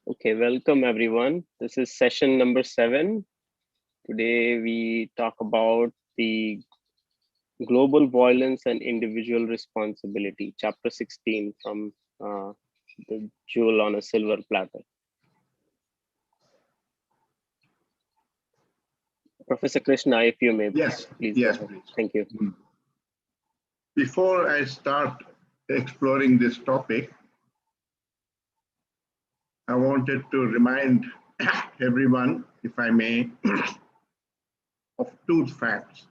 Okay, welcome everyone. This is session number 7. Today we talk about the global violence and individual responsibility, chapter 16 from the Jewel on a Silver Platter. Professor Krishna, if you may, Yes, please. yes, Go ahead. please. Thank you. Before I start exploring this topic, I wanted to remind everyone, if I may, of two facts.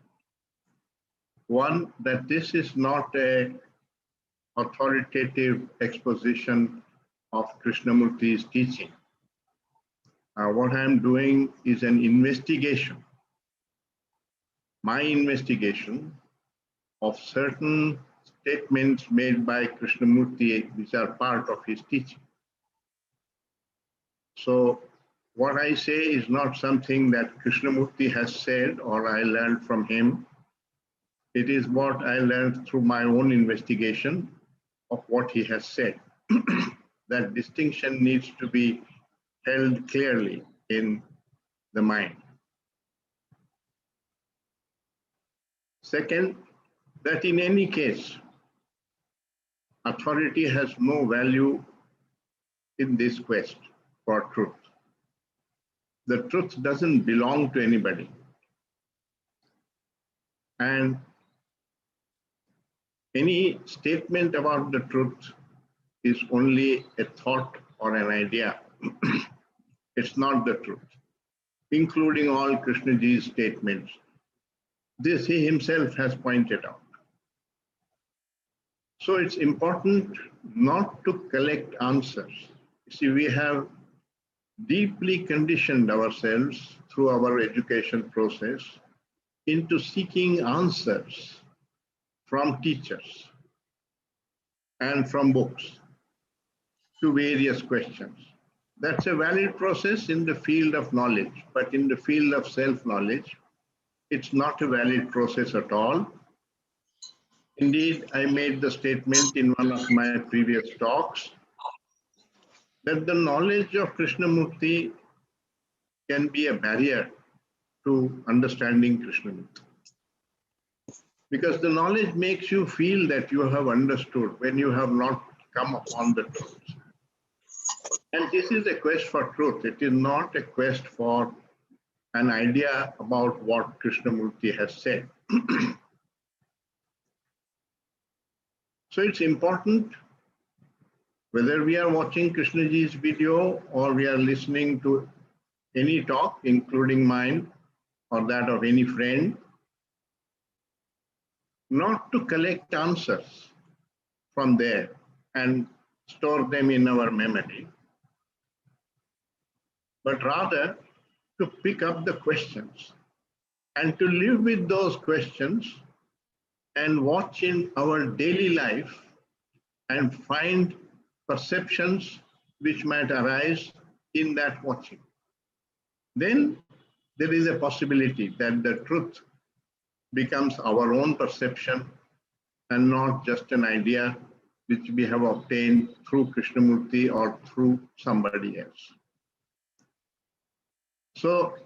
One, that this is not an authoritative exposition of Krishnamurti's teaching. What I'm doing is an investigation, my investigation of certain statements made by Krishnamurti, which are part of his teaching. So what I say is not something that Krishnamurti has said or I learned from him. It is what I learned through my own investigation of what he has said. That distinction needs to be held clearly in the mind. Second, that in any case, authority has no value in this quest for truth. The truth doesn't belong to anybody. And any statement about the truth is only a thought or an idea. It's not the truth, including all Krishnaji's statements. This he himself has pointed out. So it's important not to collect answers. See, we have deeply conditioned ourselves through our education process into seeking answers from teachers and from books to various questions. That's a valid process in the field of knowledge, but in the field of self-knowledge, it's not a valid process at all. Indeed, I made the statement in one of my previous talks that the knowledge of Krishnamurti can be a barrier to understanding Krishnamurti. Because the knowledge makes you feel that you have understood when you have not come upon the truth. And this is a quest for truth. It is not a quest for an idea about what Krishnamurti has said. So it's important, whether we are watching Krishnaji's video or we are listening to any talk, including mine or that of any friend, not to collect answers from there and store them in our memory, but rather to pick up the questions and to live with those questions and watch in our daily life and find perceptions which might arise in that watching. Then there is a possibility that the truth becomes our own perception and not just an idea which we have obtained through Krishnamurti or through somebody else. So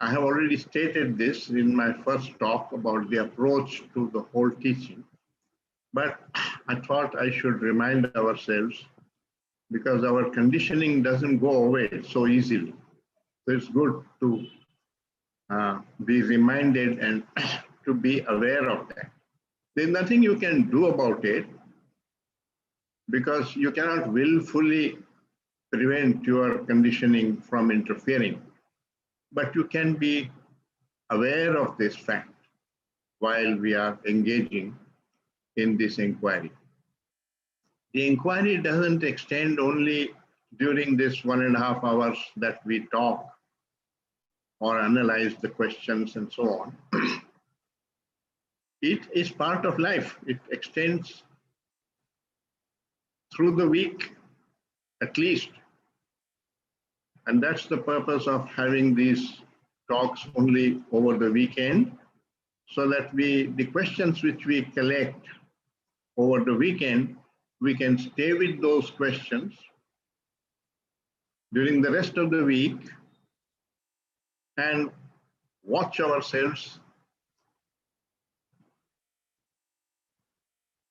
I have already stated this in my first talk about the approach to the whole teaching, but I thought I should remind ourselves because our conditioning doesn't go away so easily. So it's good to be reminded and to be aware of that. There's nothing you can do about it because you cannot willfully prevent your conditioning from interfering. But you can be aware of this fact while we are engaging in this inquiry. The inquiry doesn't extend only during this 1.5 hours that we talk or analyze the questions and so on. It is part of life. It extends through the week at least. And that's the purpose of having these talks only over the weekend, so that the questions which we collect over the weekend, we can stay with those questions during the rest of the week and watch ourselves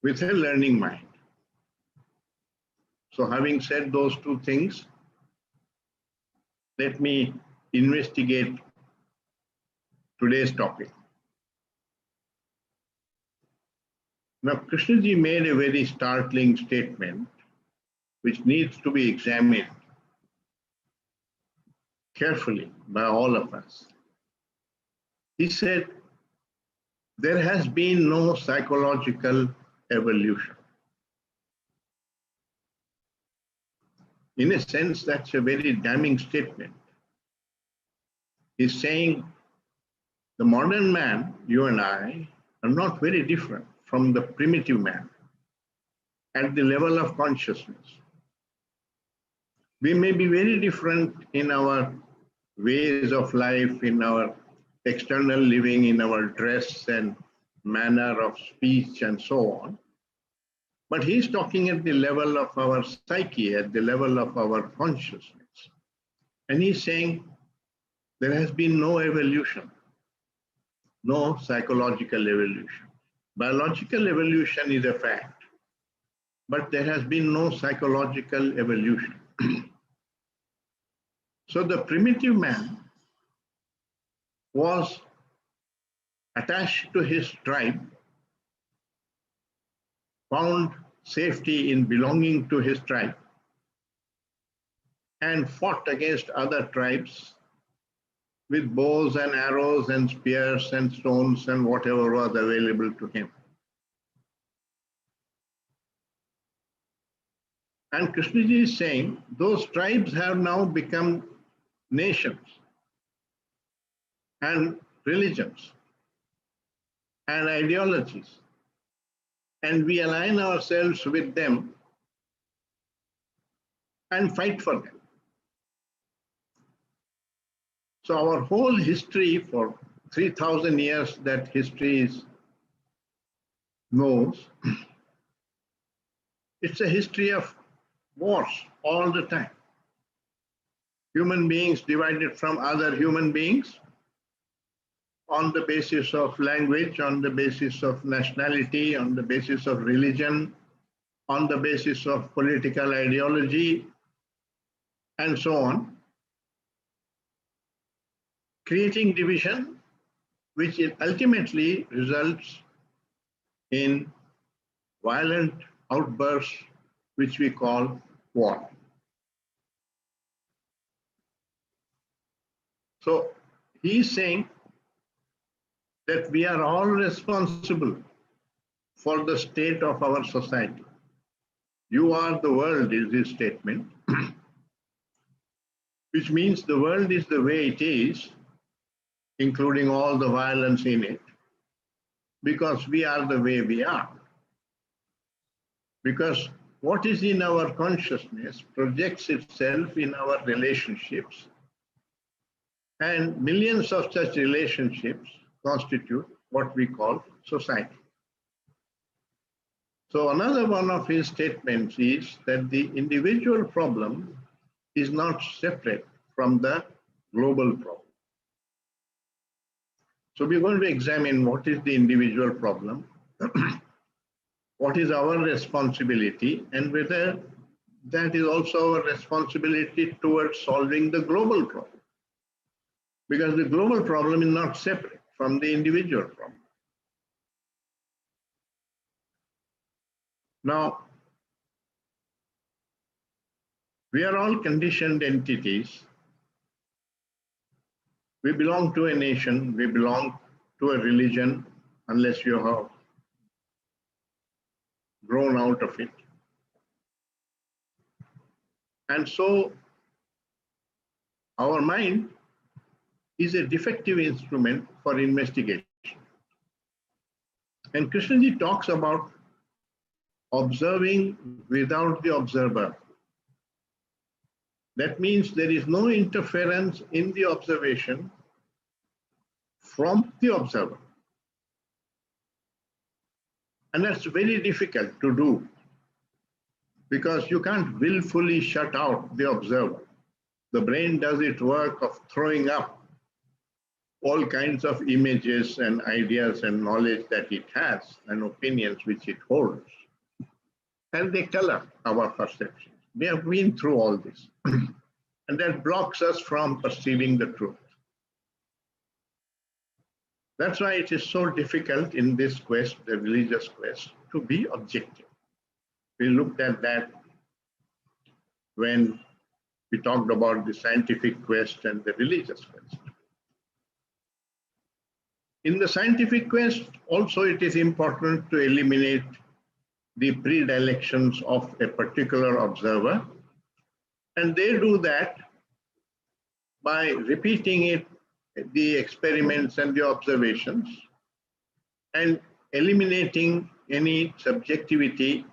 with a learning mind. So having said those two things, let me investigate today's topic. Now, Krishnaji made a very startling statement which needs to be examined carefully by all of us. He said, there has been no psychological evolution. In a sense, that's a very damning statement. He's saying the modern man, you and I, are not very different from the primitive man at the level of consciousness. We may be very different in our ways of life, in our external living, in our dress and manner of speech and so on. But he's talking at the level of our psyche, at the level of our consciousness. And he's saying there has been no evolution, no psychological evolution. Biological evolution is a fact, but there has been no psychological evolution. So the primitive man was attached to his tribe, found safety in belonging to his tribe, and fought against other tribes with bows and arrows and spears and stones and whatever was available to him. And Krishnaji is saying those tribes have now become nations and religions and ideologies. And we align ourselves with them and fight for them. So our whole history for 3,000 years that history knows, it's a history of wars all the time. Human beings divided from other human beings on the basis of language, on the basis of nationality, on the basis of religion, on the basis of political ideology, and so on, creating division, which ultimately results in violent outbursts, which we call war. So he's saying that we are all responsible for the state of our society. You are the world is his statement, which means the world is the way it is, including all the violence in it, because we are the way we are. Because what is in our consciousness projects itself in our relationships, and millions of such relationships constitute what we call society. So another one of his statements is that the individual problem is not separate from the global problem. So we're going to examine what is the individual problem, what is our responsibility, and whether that is also our responsibility towards solving the global problem. Because the global problem is not separate from the individual problem. Now, we are all conditioned entities. We belong to a nation, we belong to a religion, unless you have grown out of it. And so our mind is a defective instrument for investigation. And Krishnaji talks about observing without the observer. That means there is no interference in the observation from the observer. And that's very difficult to do because you can't willfully shut out the observer. the brain does its work of throwing up all kinds of images and ideas and knowledge that it has and opinions which it holds. And they color our perceptions. We have been through all this. And that blocks us from perceiving the truth. That's why it is so difficult in this quest, the religious quest, to be objective. We looked at that when we talked about the scientific quest and the religious quest. In the scientific quest, also it is important to eliminate the predilections of a particular observer. And they do that by repeating it, the experiments and the observations, and eliminating any subjectivity.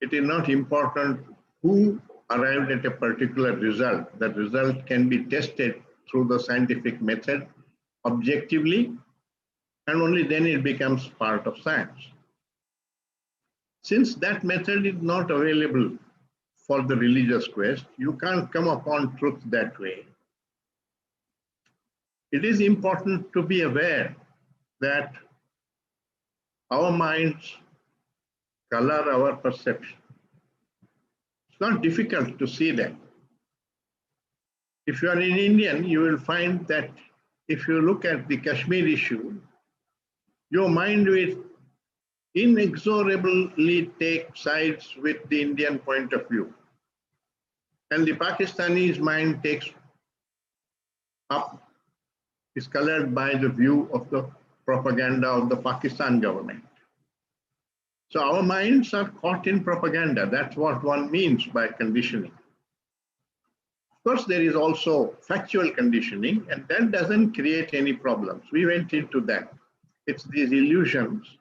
It is not important who arrived at a particular result. The result can be tested through the scientific method objectively, and only then it becomes part of science. Since that method is not available for the religious quest, you can't come upon truth that way. It is important to be aware that our minds color our perception. It's not difficult to see that. If you are an Indian, you will find that if you look at the Kashmir issue, your mind will inexorably take sides with the Indian point of view. And the Pakistani's mind takes up, is colored by the view of the propaganda of the Pakistan government. So our minds are caught in propaganda. That's what one means by conditioning. Of course, there is also factual conditioning, and that doesn't create any problems. We went into that. It's these illusions,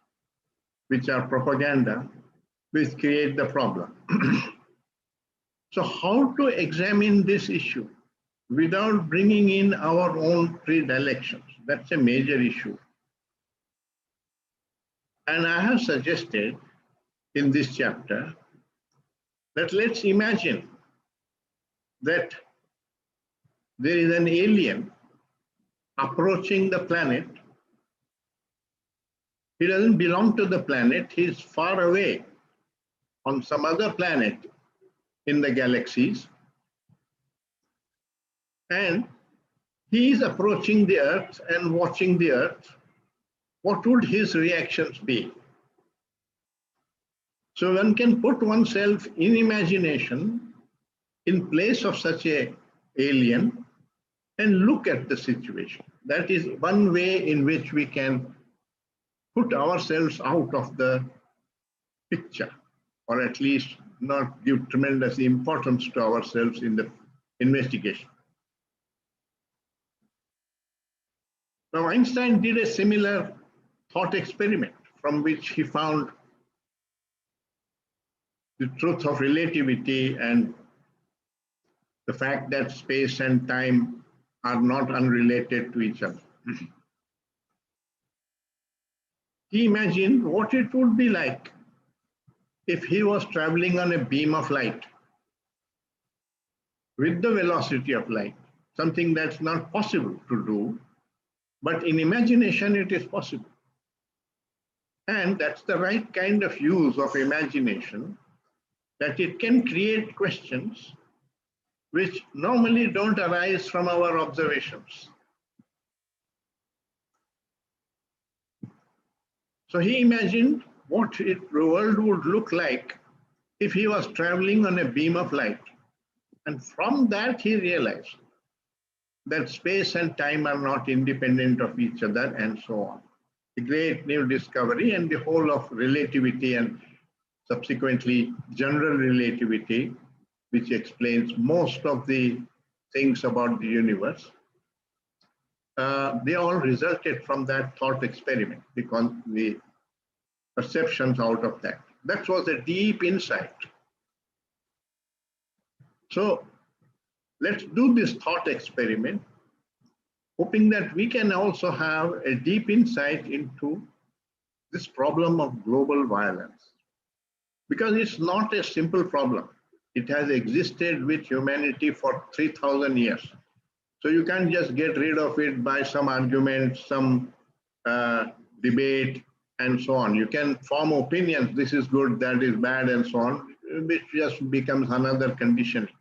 which are propaganda, which create the problem. So how to examine this issue without bringing in our own predilections? That's a major issue. And I have suggested in this chapter that let's imagine that there is an alien approaching the planet. He doesn't belong to the planet, he's far away on some other planet in the galaxies. And he is approaching the Earth and watching the Earth. What would his reactions be? So one can put oneself in imagination in place of such an alien and look at the situation. That is one way in which we can put ourselves out of the picture, or at least not give tremendous importance to ourselves in the investigation. Now, Einstein did a similar thought experiment from which he found the truth of relativity and the fact that space and time are not unrelated to each other. He imagined what it would be like if he was traveling on a beam of light with the velocity of light, something that's not possible to do, but in imagination it is possible. And that's the right kind of use of imagination, that it can create questions which normally don't arise from our observations. So he imagined what the world would look like if he was traveling on a beam of light. And from that he realized that space and time are not independent of each other, and so on. The great new discovery and the whole of relativity and subsequently general relativity, which explains most of the things about the universe, they all resulted from that thought experiment, because the perceptions out of that. That was a deep insight. So let's do this thought experiment, hoping that we can also have a deep insight into this problem of global violence. Because it's not a simple problem. It has existed with humanity for 3,000 years. So you can't just get rid of it by some argument, some debate, and so on. You can form opinions, this is good, that is bad, and so on, which just becomes another conditioning.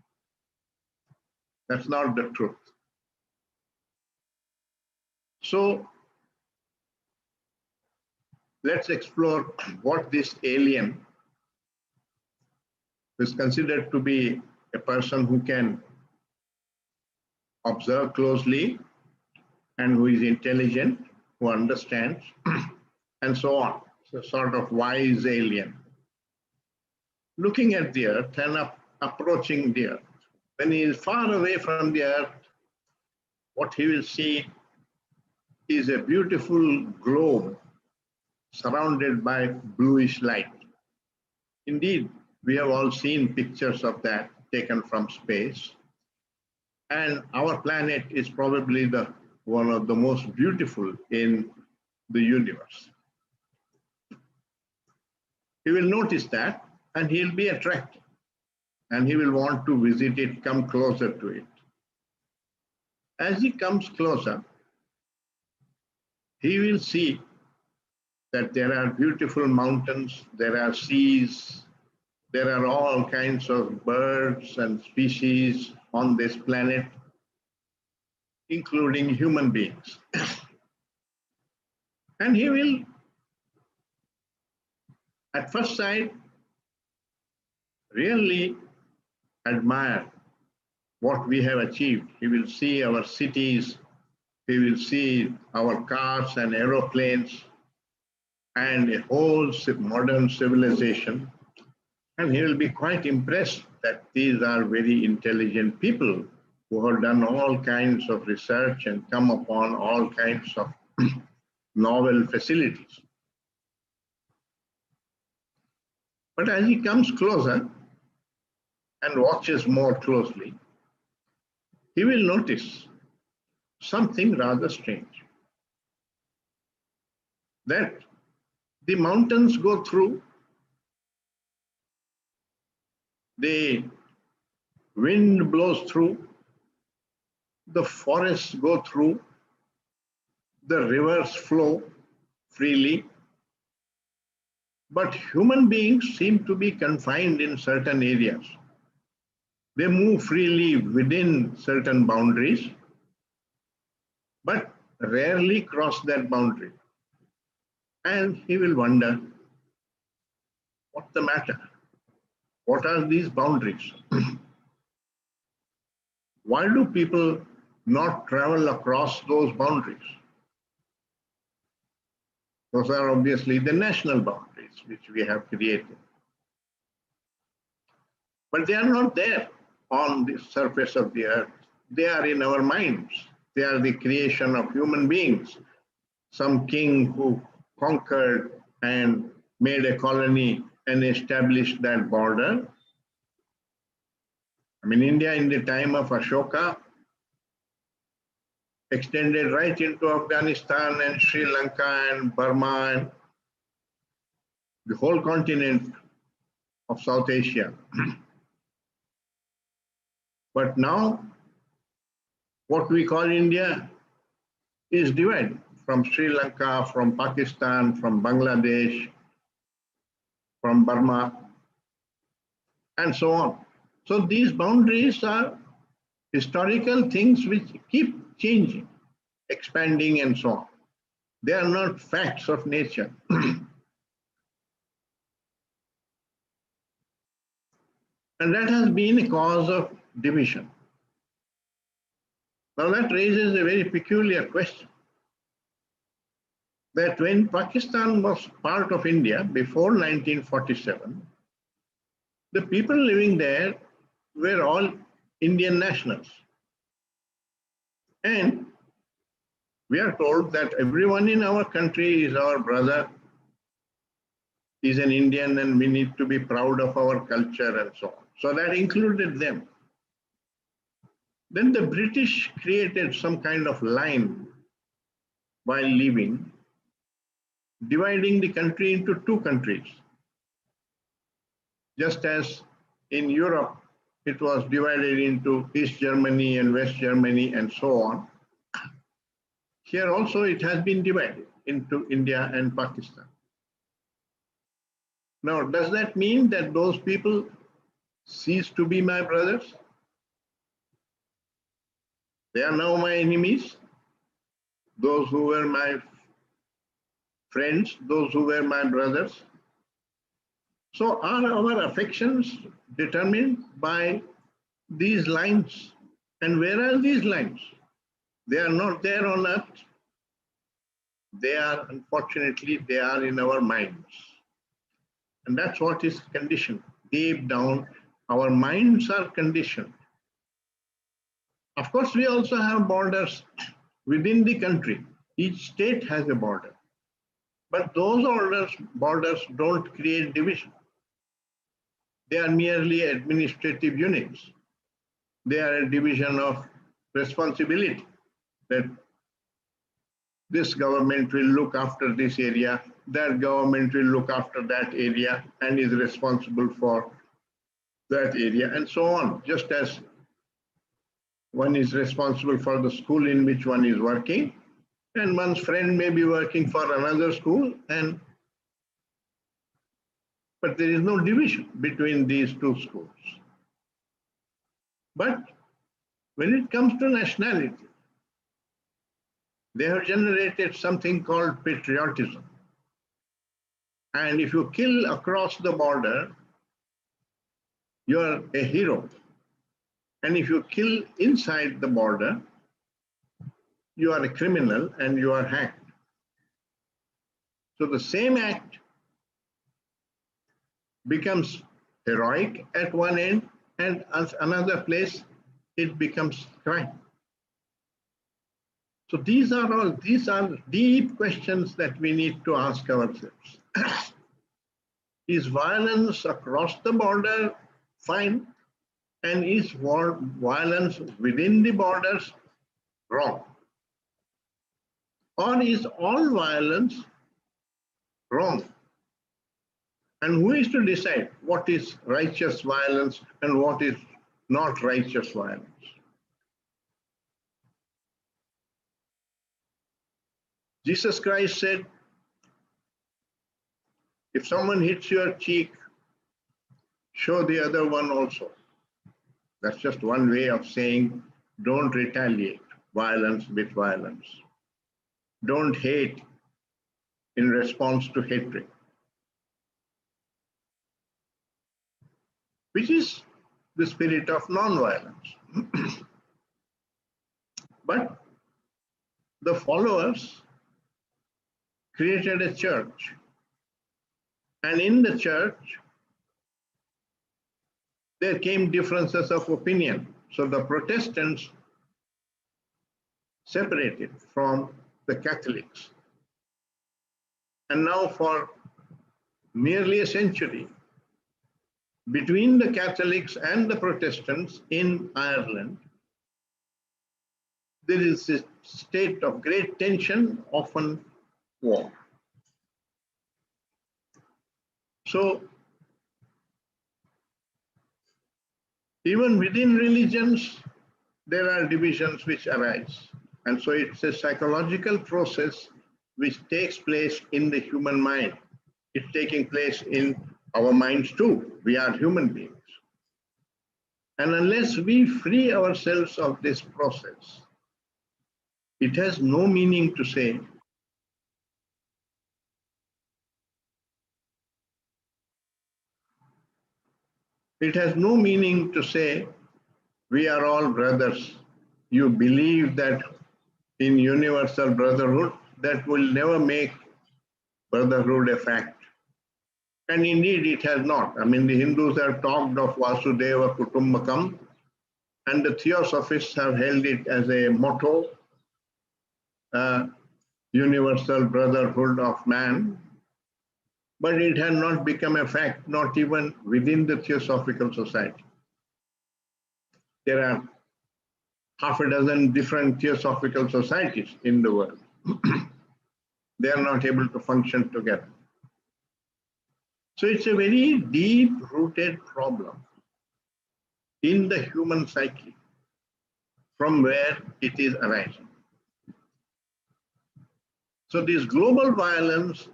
That's not the truth. So let's explore what this alien, who is considered to be a person who can observe closely and who is intelligent, who understands, and so on. So sort of wise alien. Looking at the earth and approaching the earth. When he is far away from the earth, what he will see is a beautiful globe surrounded by bluish light. Indeed, we have all seen pictures of that taken from space. And our planet is probably one of the most beautiful in the universe. He will notice that and he'll be attracted and he will want to visit it, come closer to it. As he comes closer, he will see that there are beautiful mountains, there are seas, there are all kinds of birds and species on this planet, including human beings. And he will, at first sight, really admire what we have achieved. He will see our cities, he will see our cars and aeroplanes, and a whole modern civilization. And he will be quite impressed that these are very intelligent people who have done all kinds of research and come upon all kinds of novel facilities. But as he comes closer and watches more closely, he will notice something rather strange. That the mountains go through, the wind blows through, the forests go through, the rivers flow freely, but human beings seem to be confined in certain areas. They move freely within certain boundaries, but rarely cross that boundary. And he will wonder, what's the matter? What are these boundaries? Why do people not travel across those boundaries? Those are obviously the national boundaries which we have created. But they are not there on the surface of the earth. They are in our minds. They are the creation of human beings. Some king who conquered and made a colony and established that border. I mean, India in the time of Ashoka extended right into Afghanistan and Sri Lanka and Burma and the whole continent of South Asia. But now, what we call India is divided from Sri Lanka, from Pakistan, from Bangladesh, from Burma, and so on. So these boundaries are historical things which keep changing, expanding, and so on. They are not facts of nature. And that has been a cause of division. Now that raises a very peculiar question. That when Pakistan was part of India before 1947, the people living there were all Indian nationals. And we are told that everyone in our country is our brother, is an Indian, and we need to be proud of our culture and so on. So that included them. Then the British created some kind of line while leaving, dividing the country into two countries. Just as in Europe, it was divided into East Germany and West Germany and so on. Here also it has been divided into India and Pakistan. Now, does that mean that those people cease to be my brothers? They are now my enemies. Those who were my friends, those who were my brothers. So are our affections determined by these lines? And where are these lines? They are not there on earth. They are, unfortunately, they are in our minds. And that's what is conditioned. Deep down, our minds are conditioned. Of course, we also have borders within the country. Each state has a border. But those borders don't create division. They are merely administrative units. They are a division of responsibility, that this government will look after this area, that government will look after that area and is responsible for that area, and so on. Just as one is responsible for the school in which one is working, and one's friend may be working for another school, but there is no division between these two schools. But when it comes to nationality, they have generated something called patriotism. And if you kill across the border, you are a hero. And if you kill inside the border, you are a criminal and you are hacked. So the same act becomes heroic at one end, and at another place it becomes crime. So these are deep questions that we need to ask ourselves. Is violence across the border fine? And is violence within the borders wrong? Or is all violence wrong? And who is to decide what is righteous violence and what is not righteous violence? Jesus Christ said, if someone hits your cheek, show the other one also. That's just one way of saying, don't retaliate violence with violence. Don't hate in response to hatred, which is the spirit of non-violence. But the followers created a church, and in the church there came differences of opinion. So the Protestants separated from the Catholics. And now for nearly a century, between the Catholics and the Protestants in Ireland, there is a state of great tension, often war. So even within religions, there are divisions which arise. And so it's a psychological process which takes place in the human mind. It's taking place in our minds too. We are human beings. And unless we free ourselves of this process, it has no meaning to say we are all brothers. You believe that in universal brotherhood, that will never make brotherhood a fact. And indeed it has not. I mean, the Hindus have talked of Vasudeva Kutumbakam, and the Theosophists have held it as a motto, universal brotherhood of man. But it has not become a fact, not even within the Theosophical Society. There are half a dozen different Theosophical societies in the world. They are not able to function together. So it's a very deep-rooted problem. in the human psyche from where it is arising. So this global violence,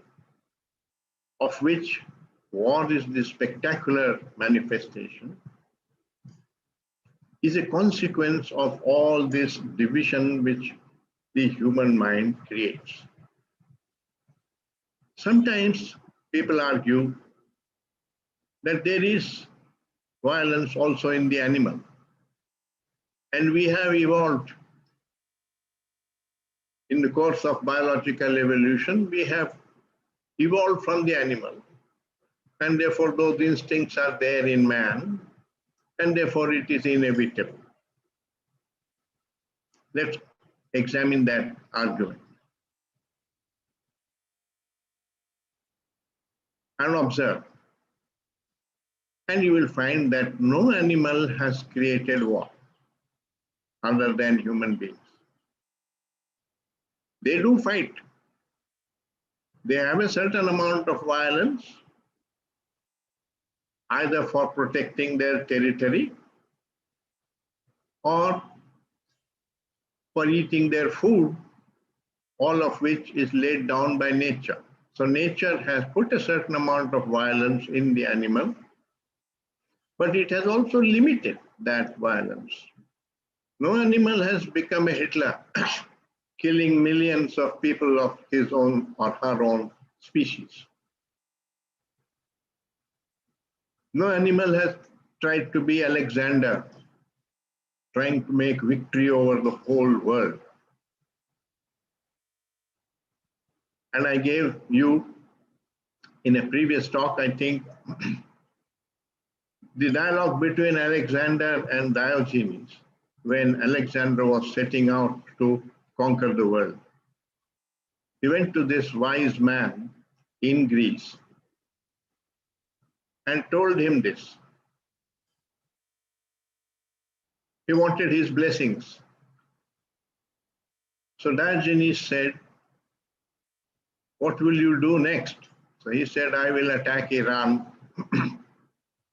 of which war is the spectacular manifestation, is a consequence of all this division which the human mind creates. Sometimes people argue that there is violence also in the animal, and we have evolved in the course of biological evolution, we have evolved from the animal, and therefore those instincts are there in man, and therefore it is inevitable. Let's examine that argument and observe. And you will find that no animal has created war other than human beings. They do fight. They have a certain amount of violence, either for protecting their territory or for eating their food, all of which is laid down by nature. So nature has put a certain amount of violence in the animal, but it has also limited that violence. No animal has become a Hitler, killing millions of people of his own or her own species. No animal has tried to be Alexander, trying to make victory over the whole world. And I gave you, in a previous talk, I think, the dialogue between Alexander and Diogenes, when Alexander was setting out to conquer the world. He went to this wise man in Greece and told him this. He wanted his blessings. So Diogenes said, "What will you do next?" So he said, "I will attack Iran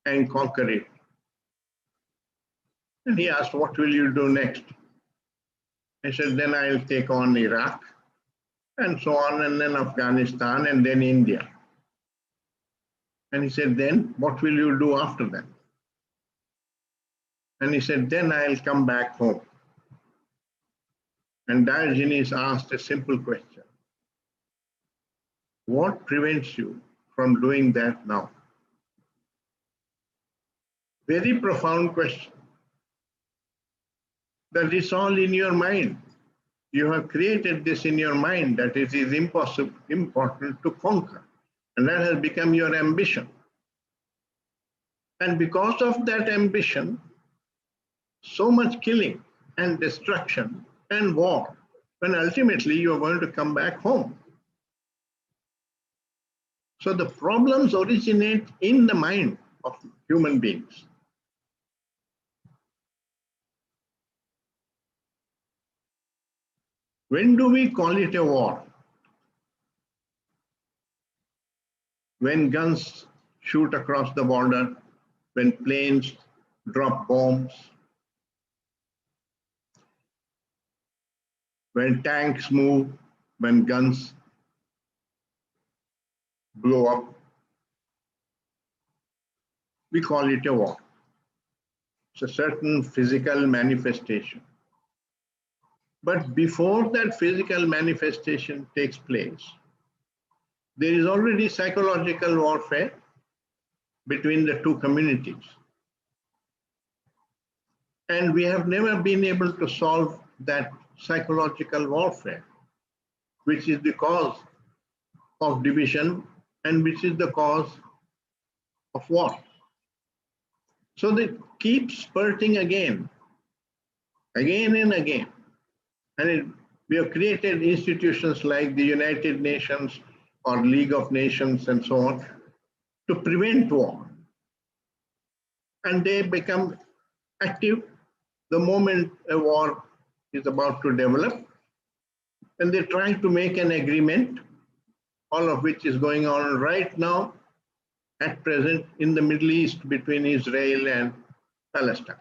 and conquer it." And he asked, "What will you do next?" I said, "Then I'll take on Iraq, and so on, and then Afghanistan, and then India." And he said, "Then what will you do after that?" And he said, "Then I'll come back home." And Diogenes asked a simple question: what prevents you from doing that now? Very profound question. That is all in your mind. You have created this in your mind that it is important to conquer. And that has become your ambition. And because of that ambition, so much killing and destruction and war, when ultimately you are going to come back home. So the problems originate in the mind of human beings. When do we call it a war? When guns shoot across the border, when planes drop bombs, when tanks move, when guns blow up, we call it a war. It's a certain physical manifestation. But before that physical manifestation takes place, there is already psychological warfare between the two communities. And we have never been able to solve that psychological warfare, which is the cause of division and which is the cause of war. So they keep spurting again and again. And we have created institutions like the United Nations or League of Nations and so on to prevent war. And they become active the moment a war is about to develop. And they try to make an agreement, all of which is going on right now at present in the Middle East between Israel and Palestine.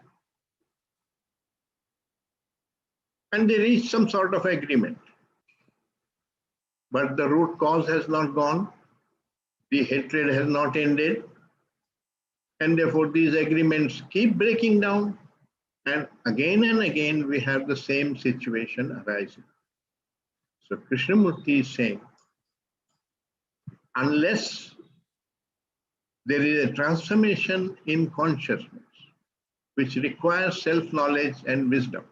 And they reached some sort of agreement. But the root cause has not gone. The hatred has not ended. And therefore, these agreements keep breaking down. And again, we have the same situation arising. So Krishnamurti is saying, unless there is a transformation in consciousness, which requires self-knowledge and wisdom,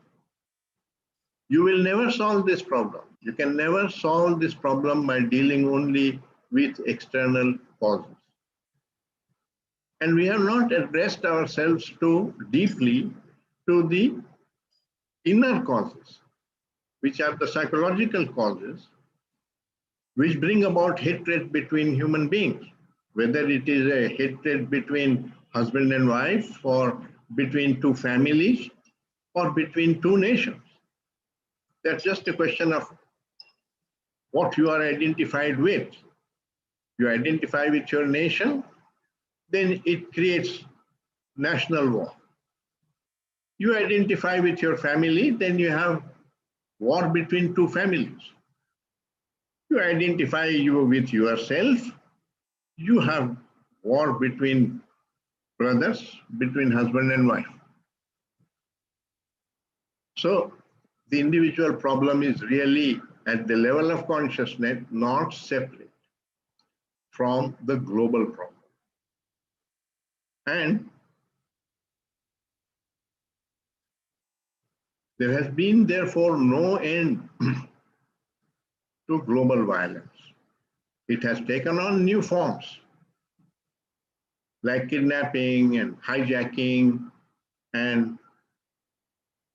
you will never solve this problem. You can never solve this problem by dealing only with external causes. And we have not addressed ourselves too deeply to the inner causes, which are the psychological causes, which bring about hatred between human beings, whether it is a hatred between husband and wife, or between two families, or between two nations. That's just a question of what you are identified with. You identify with your nation, then it creates national war. You identify with your family, then you have war between two families. You identify with yourself, you have war between brothers, between husband and wife. So the individual problem is really at the level of consciousness, not separate from the global problem. And there has been, therefore, no end to global violence. It has taken on new forms, like kidnapping and hijacking and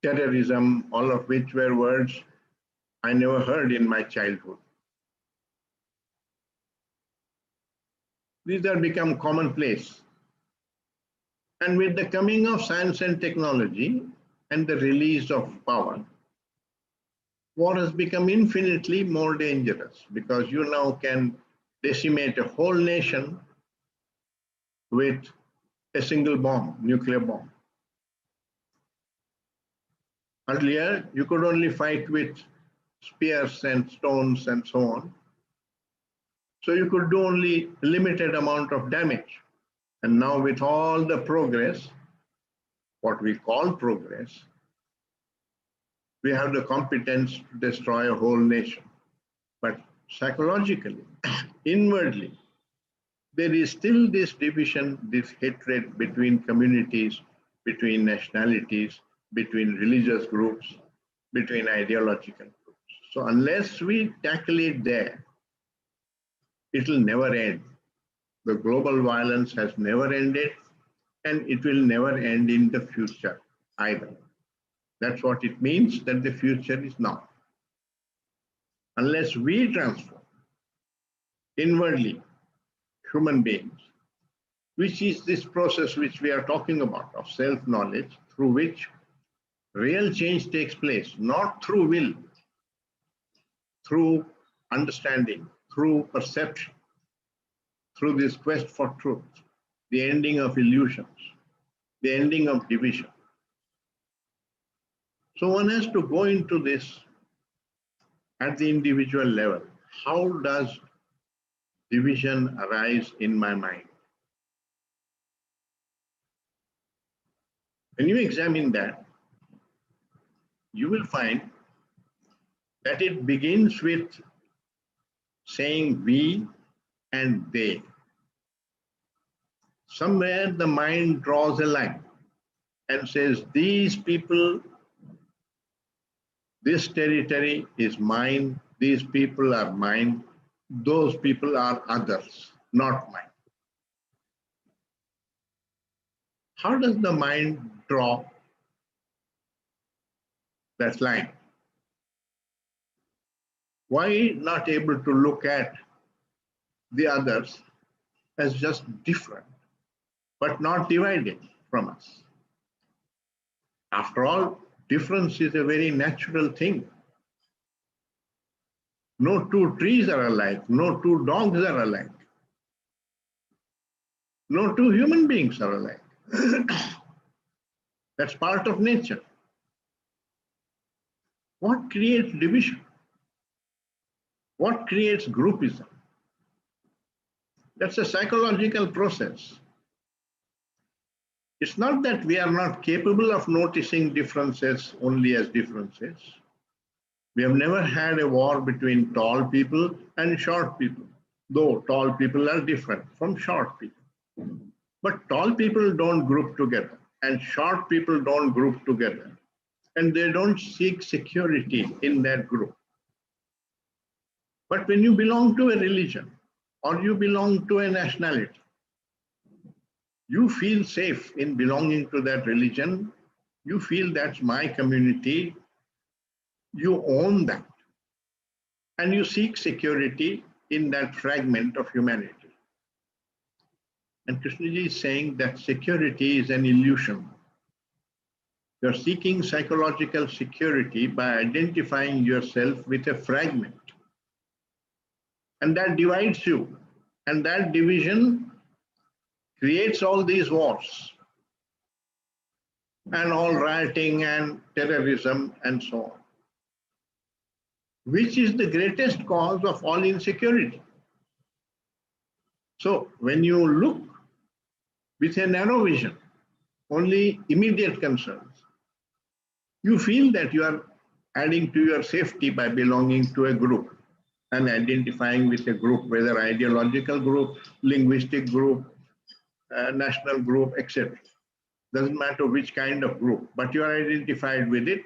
terrorism, all of which were words I never heard in my childhood. These have become commonplace. And with the coming of science and technology and the release of power, war has become infinitely more dangerous, because you now can decimate a whole nation with a single bomb, nuclear bomb. Earlier, you could only fight with spears and stones and so on. So you could do only a limited amount of damage. And now with all the progress, what we call progress, we have the competence to destroy a whole nation. But psychologically, inwardly, there is still this division, this hatred between communities, between nationalities, between religious groups, between ideological groups. So unless we tackle it there, it will never end. The global violence has never ended, and it will never end in the future either. That's what it means, that the future is now. Unless we transform inwardly human beings, which is this process which we are talking about of self-knowledge, through which real change takes place, not through will, through understanding, through perception, through this quest for truth, the ending of illusions, the ending of division. So one has to go into this at the individual level. How does division arise in my mind? When you examine that, you will find that it begins with saying we and they. Somewhere the mind draws a line and says, these people, this territory is mine, these people are mine, those people are others, not mine. How does the mind draw that line? Why not able to look at the others as just different, but not divided from us? After all, difference is a very natural thing. No two trees are alike, no two dogs are alike, no two human beings are alike. That's part of nature. What creates division? What creates groupism? That's a psychological process. It's not that we are not capable of noticing differences only as differences. We have never had a war between tall people and short people, though tall people are different from short people. But tall people don't group together, and short people don't group together, and they don't seek security in that group. But when you belong to a religion or you belong to a nationality, you feel safe in belonging to that religion. You feel that's my community. You own that. And you seek security in that fragment of humanity. And Krishnaji is saying that security is an illusion. You're seeking psychological security by identifying yourself with a fragment. And that divides you. And that division creates all these wars and all rioting and terrorism and so on, which is the greatest cause of all insecurity. So when you look with a narrow vision, only immediate concerns, you feel that you are adding to your safety by belonging to a group and identifying with a group, whether ideological group, linguistic group, national group, etc. Doesn't matter which kind of group, but you are identified with it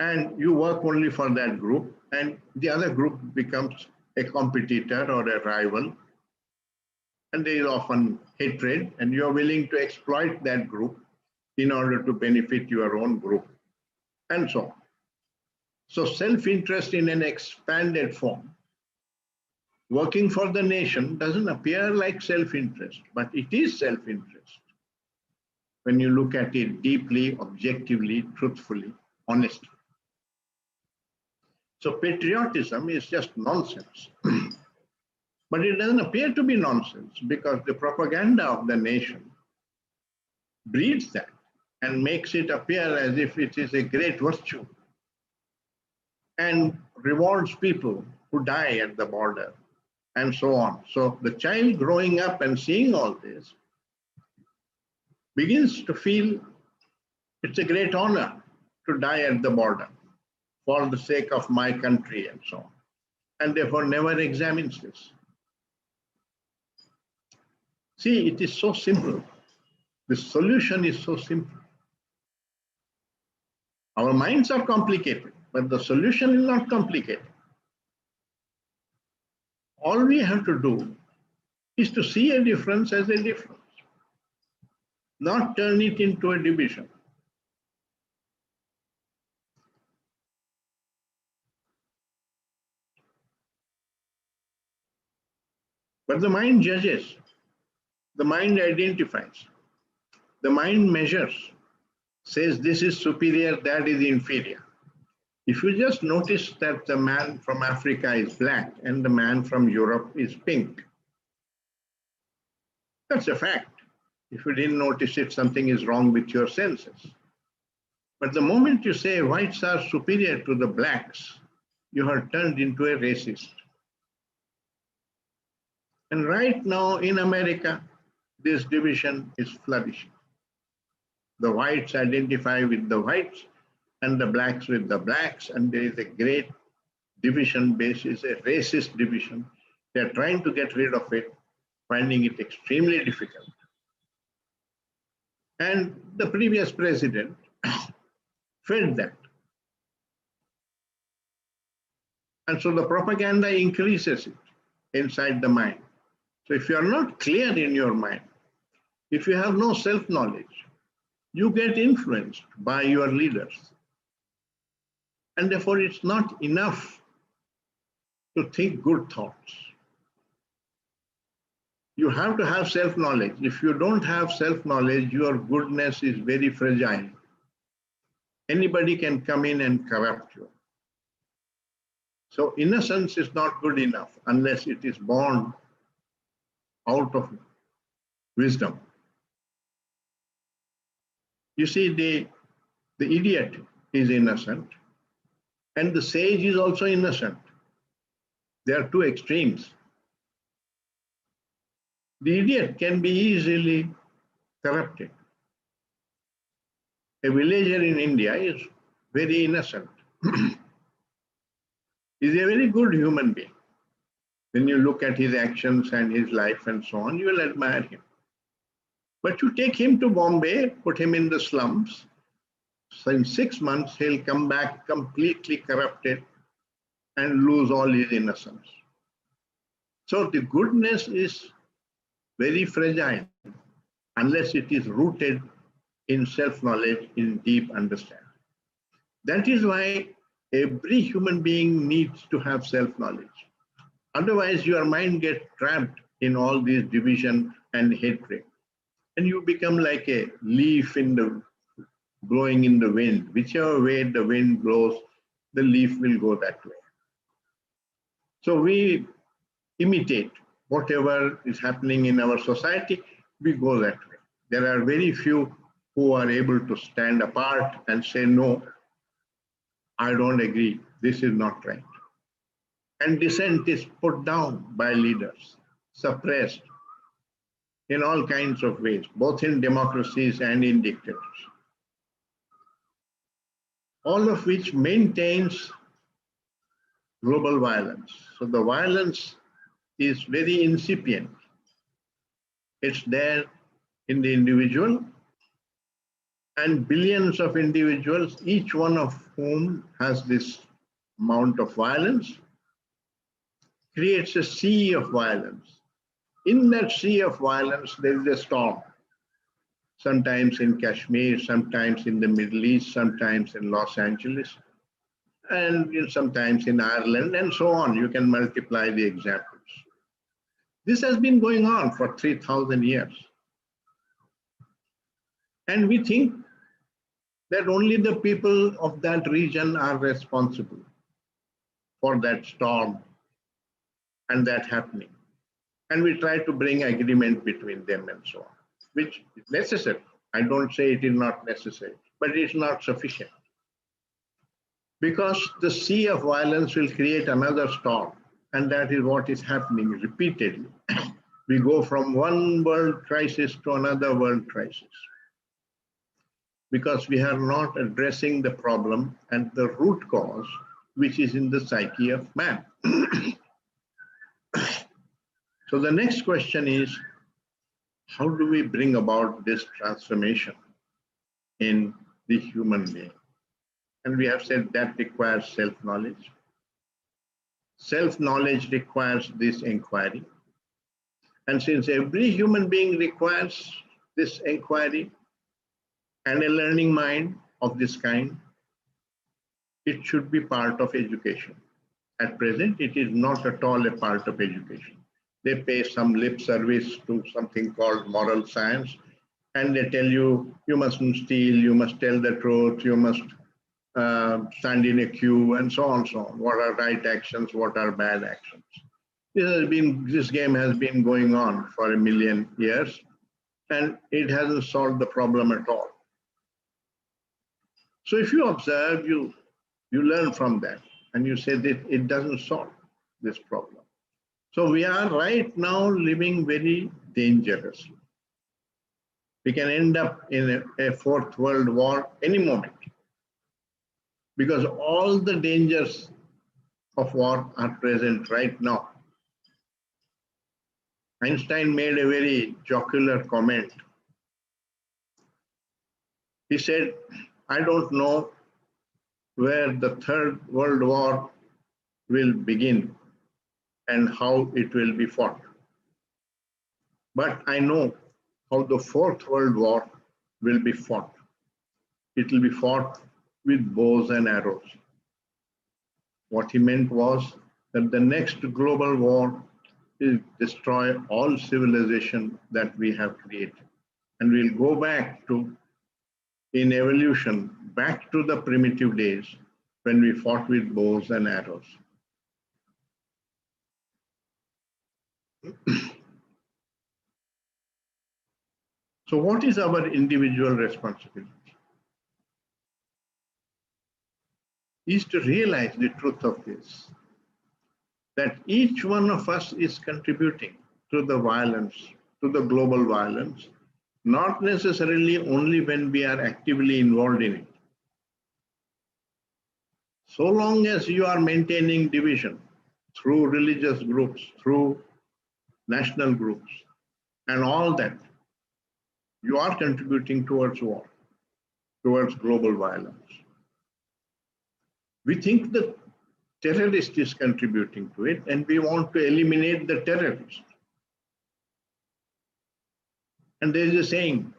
and you work only for that group, and the other group becomes a competitor or a rival, and there is often hatred, and you are willing to exploit that group in order to benefit your own group, and so on. So self-interest in an expanded form, working for the nation, doesn't appear like self-interest, but it is self-interest when you look at it deeply, objectively, truthfully, honestly. So patriotism is just nonsense. But it doesn't appear to be nonsense because the propaganda of the nation breeds that and makes it appear as if it is a great virtue and rewards people who die at the border and so on. So the child growing up and seeing all this begins to feel it's a great honor to die at the border for the sake of my country and so on, and therefore never examines this. See, it is so simple. The solution is so simple. Our minds are complicated, but the solution is not complicated. All we have to do is to see a difference as a difference, not turn it into a division. But the mind judges, the mind identifies, the mind measures, says this is superior, that is inferior. If you just notice that the man from Africa is black and the man from Europe is pink, that's a fact. If you didn't notice it, something is wrong with your senses. But the moment you say whites are superior to the blacks, you are turned into a racist. And right now in America, this division is flourishing. The whites identify with the whites and the blacks with the blacks, and there is a great division basis, a racist division. They are trying to get rid of it, finding it extremely difficult. And the previous president felt that. And so the propaganda increases it inside the mind. So if you are not clear in your mind, if you have no self-knowledge, you get influenced by your leaders. And therefore it's not enough to think good thoughts. You have to have self-knowledge. If you don't have self-knowledge, your goodness is very fragile. Anybody can come in and corrupt you. So innocence is not good enough unless it is born out of wisdom. You see, the idiot is innocent and the sage is also innocent. There are two extremes. The idiot can be easily corrupted. A villager in India is very innocent. He's a very good human being. When you look at his actions and his life and so on, you will admire him. But you take him to Bombay, put him in the slums, so in 6 months, he'll come back completely corrupted and lose all his innocence. So the goodness is very fragile unless it is rooted in self-knowledge, in deep understanding. That is why every human being needs to have self-knowledge. Otherwise, your mind gets trapped in all these division and hatred. And you become like a leaf blowing in the wind. Whichever way the wind blows, the leaf will go that way. So we imitate whatever is happening in our society, we go that way. There are very few who are able to stand apart and say, no, I don't agree, this is not right. And dissent is put down by leaders, suppressed in all kinds of ways, both in democracies and in dictators. All of which maintains global violence. So the violence is very incipient. It's there in the individual, and billions of individuals, each one of whom has this amount of violence, creates a sea of violence. In that sea of violence, there is a storm. Sometimes in Kashmir, sometimes in the Middle East, sometimes in Los Angeles, and sometimes in Ireland, and so on. You can multiply the examples. This has been going on for 3,000 years. And we think that only the people of that region are responsible for that storm and that happening. And we try to bring agreement between them and so on, which is necessary. I don't say it is not necessary, but it's not sufficient. Because the sea of violence will create another storm, and that is what is happening repeatedly. We go from one world crisis to another world crisis because we are not addressing the problem and the root cause, which is in the psyche of man. So the next question is, how do we bring about this transformation in the human being? And we have said that requires self-knowledge. Self-knowledge requires this inquiry. And since every human being requires this inquiry and a learning mind of this kind, it should be part of education. At present, it is not at all a part of education. They pay some lip service to something called moral science, and they tell you, you mustn't steal, you must tell the truth, you must stand in a queue, and so on, so on. What are right actions, what are bad actions? This game has been going on for 1 million years, and it hasn't solved the problem at all. So if you observe, you learn from that, and you say that it doesn't solve this problem. So we are right now living very dangerously. We can end up in a fourth world war any moment, because all the dangers of war are present right now. Einstein made a very jocular comment. He said, I don't know where the third world war will begin and how it will be fought. But I know how the fourth world war will be fought. It will be fought with bows and arrows. What he meant was that the next global war will destroy all civilization that we have created. And we'll go back to, in evolution, back to the primitive days when we fought with bows and arrows. So what is our individual responsibility? is to realize the truth of this, that each one of us is contributing to the violence, to the global violence, not necessarily only when we are actively involved in it. So long as you are maintaining division through religious groups, through national groups, and all that, you are contributing towards war, towards global violence. We think the terrorist is contributing to it, and we want to eliminate the terrorist. And there is a saying,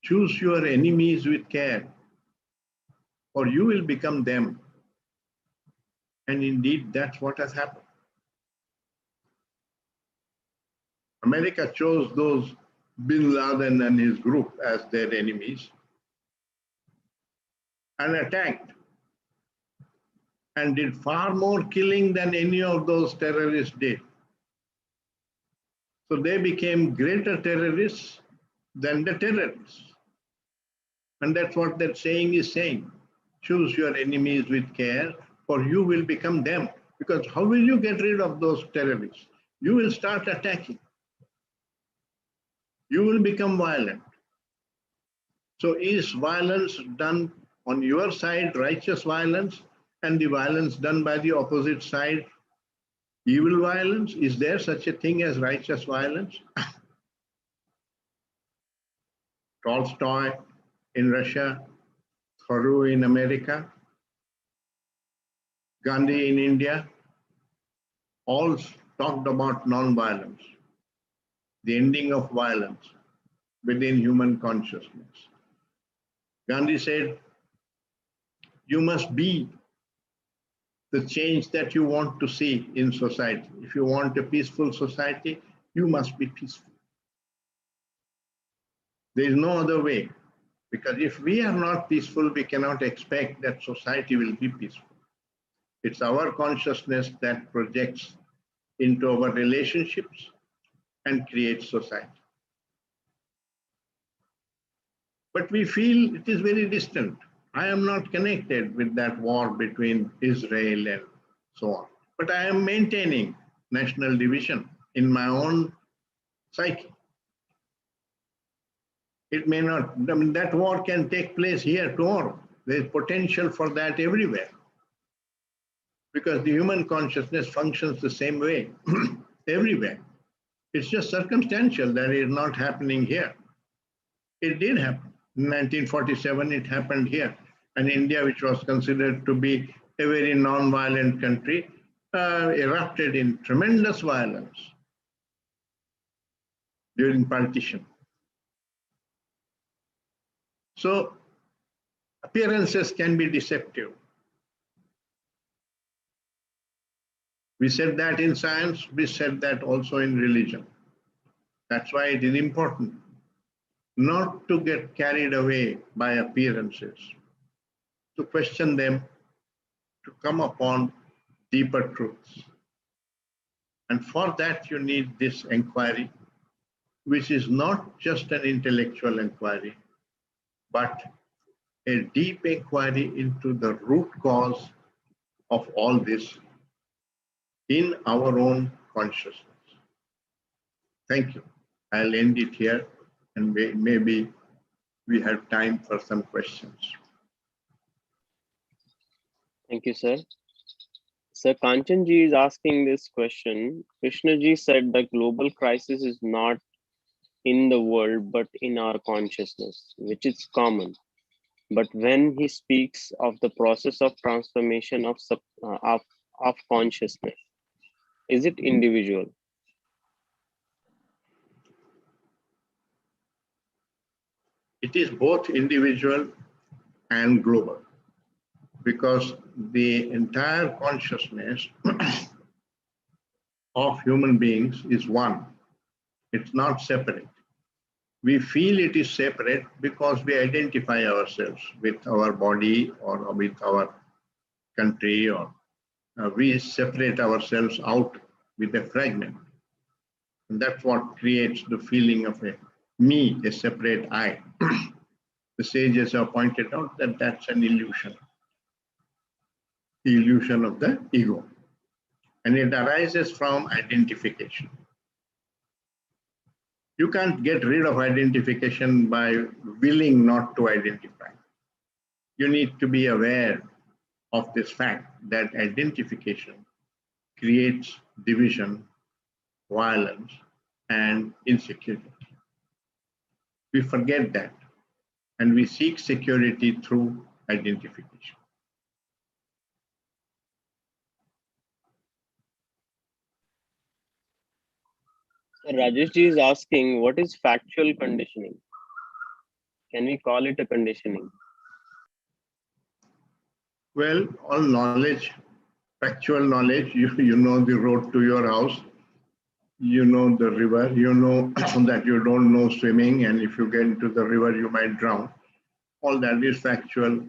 choose your enemies with care, or you will become them. And indeed, that's what has happened. America chose those Bin Laden and his group as their enemies and attacked and did far more killing than any of those terrorists did. So they became greater terrorists than the terrorists. And that's what that saying is saying. Choose your enemies with care, or you will become them. Because how will you get rid of those terrorists? You will start attacking. You will become violent. So is violence done on your side, righteous violence, and the violence done by the opposite side, evil violence? Is there such a thing as righteous violence? Tolstoy in Russia, Thoreau in America, Gandhi in India, all talked about non-violence, the ending of violence within human consciousness. Gandhi said, you must be the change that you want to see in society. If you want a peaceful society, you must be peaceful. There is no other way, because if we are not peaceful, we cannot expect that society will be peaceful. It's our consciousness that projects into our relationships and creates society. But we feel it is very distant. I am not connected with that war between Israel and so on. But I am maintaining national division in my own psyche. It may not, I mean, that war can take place here tomorrow. There is potential for that everywhere. Because the human consciousness functions the same way everywhere. It's just circumstantial that it is not happening here. It did happen. In 1947, it happened here. And India, which was considered to be a very non-violent country, erupted in tremendous violence during partition. So appearances can be deceptive. We said that in science, we said that also in religion. That's why it is important not to get carried away by appearances, to question them, to come upon deeper truths. And for that, you need this inquiry, which is not just an intellectual inquiry, but a deep inquiry into the root cause of all this in our own consciousness. Thank you. I'll end it here, and maybe we have time for some questions. Thank you, sir. Sir Kanchanji is asking this question. Krishnaji said the global crisis is not in the world, but in our consciousness, which is common. But when he speaks of the process of transformation of consciousness, is it individual? It is both individual and global, because the entire consciousness of human beings is one. It's not separate. We feel it is separate because we identify ourselves with our body or with our country, or we separate ourselves out with a fragment. And that's what creates the feeling of a me, a separate I. The sages have pointed out that that's an illusion. the illusion of the ego. And it arises from identification. You can't get rid of identification by willing not to identify. You need to be aware of this fact that identification creates division, violence, and insecurity. We forget that, and we seek security through identification. Rajesh ji is asking, what is factual conditioning? Can we call it a conditioning? Well, all knowledge, factual knowledge, you know the road to your house, you know the river, you know that you don't know swimming, and if you get into the river, you might drown. All that is factual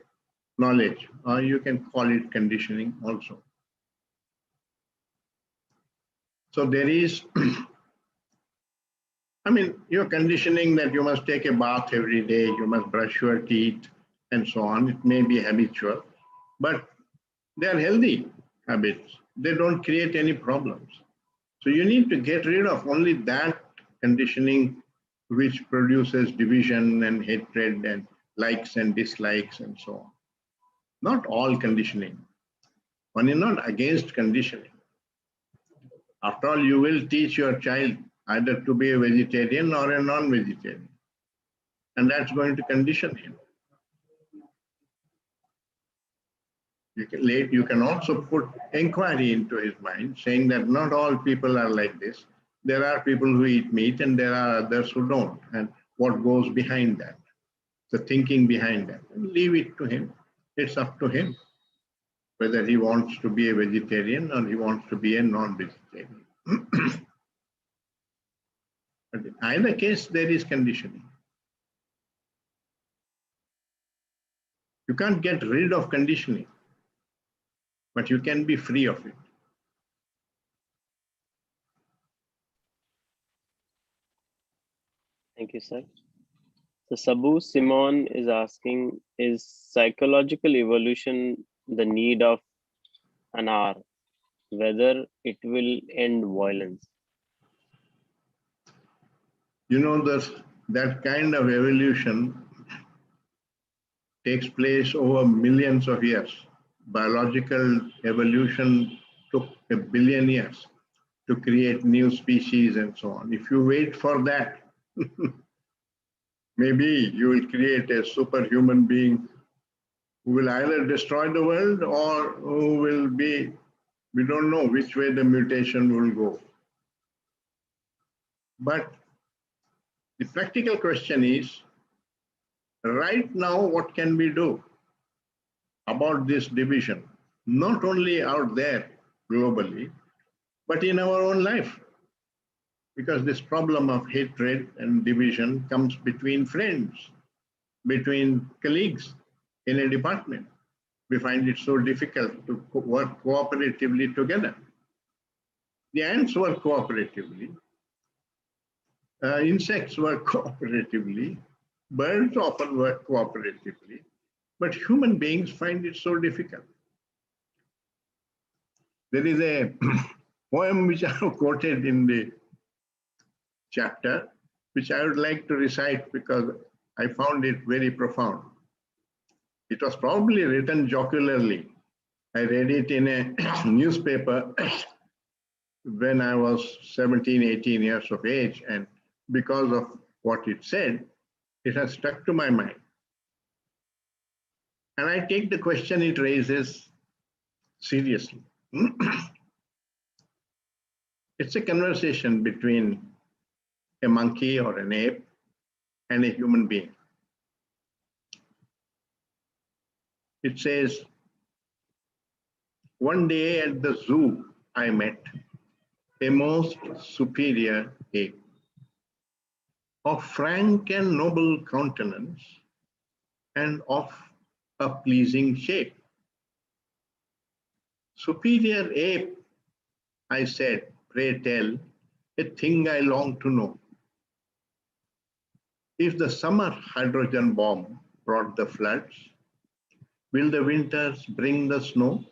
knowledge, or you can call it conditioning also. So there is, I mean, you're conditioning that you must take a bath every day, you must brush your teeth, and so on. It may be habitual, but they are healthy habits. They don't create any problems. So you need to get rid of only that conditioning which produces division and hatred and likes and dislikes and so on. Not all conditioning. One is not against conditioning. After all, you will teach your child either to be a vegetarian or a non-vegetarian. And that's going to condition him. You can also put inquiry into his mind, saying that not all people are like this. There are people who eat meat and there are others who don't. And what goes behind that, the thinking behind that, and leave it to him. It's up to him whether he wants to be a vegetarian or he wants to be a non-vegetarian. But in either case, there is conditioning. You can't get rid of conditioning, but you can be free of it. Thank you, sir. So Sabu Simon is asking, is psychological evolution the need of an hour, whether it will end violence? You know, that kind of evolution takes place over millions of years. Biological evolution took 1 billion years to create new species and so on. If you wait for that, maybe you will create a superhuman being who will either destroy the world or who will be, we don't know which way the mutation will go. But the practical question is, right now, what can we do about this division? Not only out there globally, but in our own life. Because this problem of hatred and division comes between friends, between colleagues in a department. We find it so difficult to work cooperatively together. The ants work cooperatively, insects work cooperatively, birds often work cooperatively, but human beings find it so difficult. There is a poem which I have quoted in the chapter, which I would like to recite because I found it very profound. It was probably written jocularly. I read it in a newspaper when I was 17, 18 years of age, and because of what it said, it has stuck to my mind. And I take the question it raises seriously. It's a conversation between a monkey or an ape and a human being. It says, one day at the zoo, I met a most superior ape of frank and noble countenance and of a pleasing shape. Superior ape, I said, pray tell, a thing I long to know. If the summer hydrogen bomb brought the floods, will the winters bring the snow?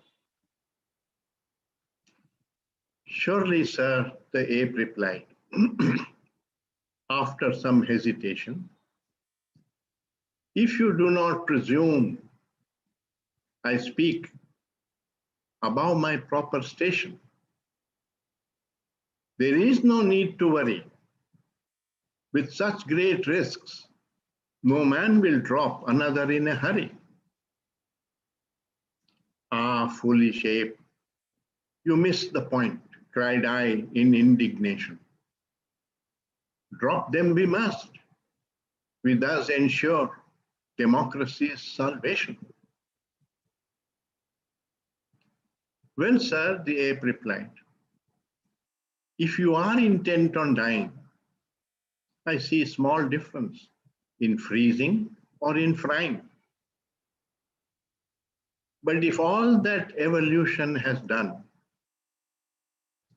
Surely, sir, the ape replied, after some hesitation, if you do not presume I speak above my proper station, there is no need to worry. With such great risks, no man will drop another in a hurry. Ah, foolish ape, you missed the point, cried I in indignation. Drop them we must. We thus ensure democracy's salvation. Well, sir, the ape replied, if you are intent on dying, I see small difference in freezing or in frying. But if all that evolution has done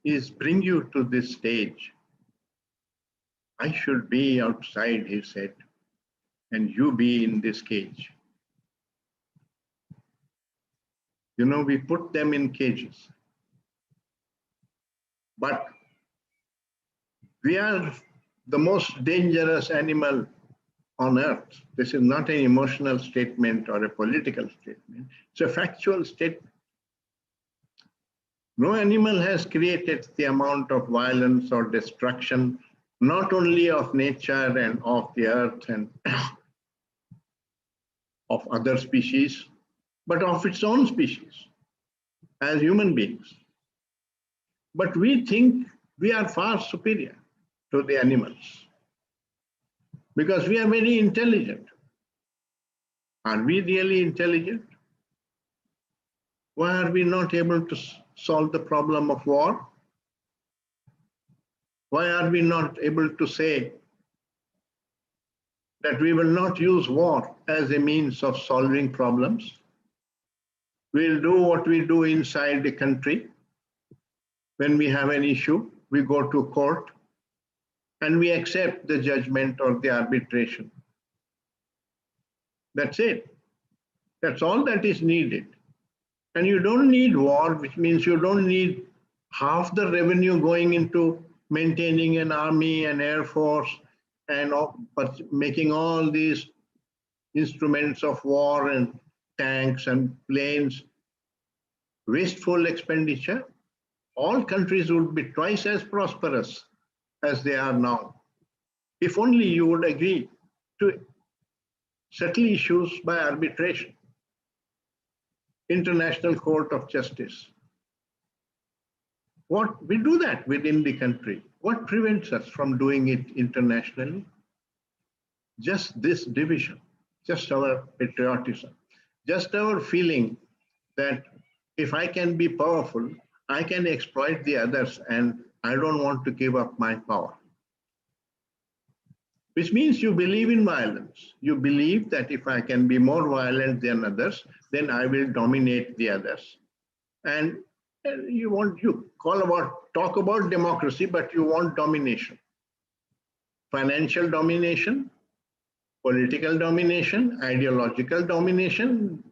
is bring you to this stage, I should be outside, he said, and you be in this cage. You know, we put them in cages, but we are the most dangerous animal on earth. This is not an emotional statement or a political statement. It's a factual statement. No animal has created the amount of violence or destruction, not only of nature and of the earth and of other species, but of its own species as human beings. But we think we are far superior to the animals because we are very intelligent. Are we really intelligent? Why are we not able to solve the problem of war? Why are we not able to say that we will not use war as a means of solving problems? We'll do what we do inside the country. When we have an issue, we go to court and we accept the judgment or the arbitration. That's it. That's all that is needed. And you don't need war, which means you don't need half the revenue going into maintaining an army and air force and making all these instruments of war and tanks and planes. Wasteful expenditure. All countries would be twice as prosperous as they are now, if only you would agree to settle issues by arbitration. International Court of Justice. What we do that within the country. What prevents us from doing it internationally? Just this division, just our patriotism, just our feeling that if I can be powerful, I can exploit the others and I don't want to give up my power. Which means you believe in violence. You believe that if I can be more violent than others, then I will dominate the others. And you talk about democracy, but you want domination. Financial domination, political domination, ideological domination,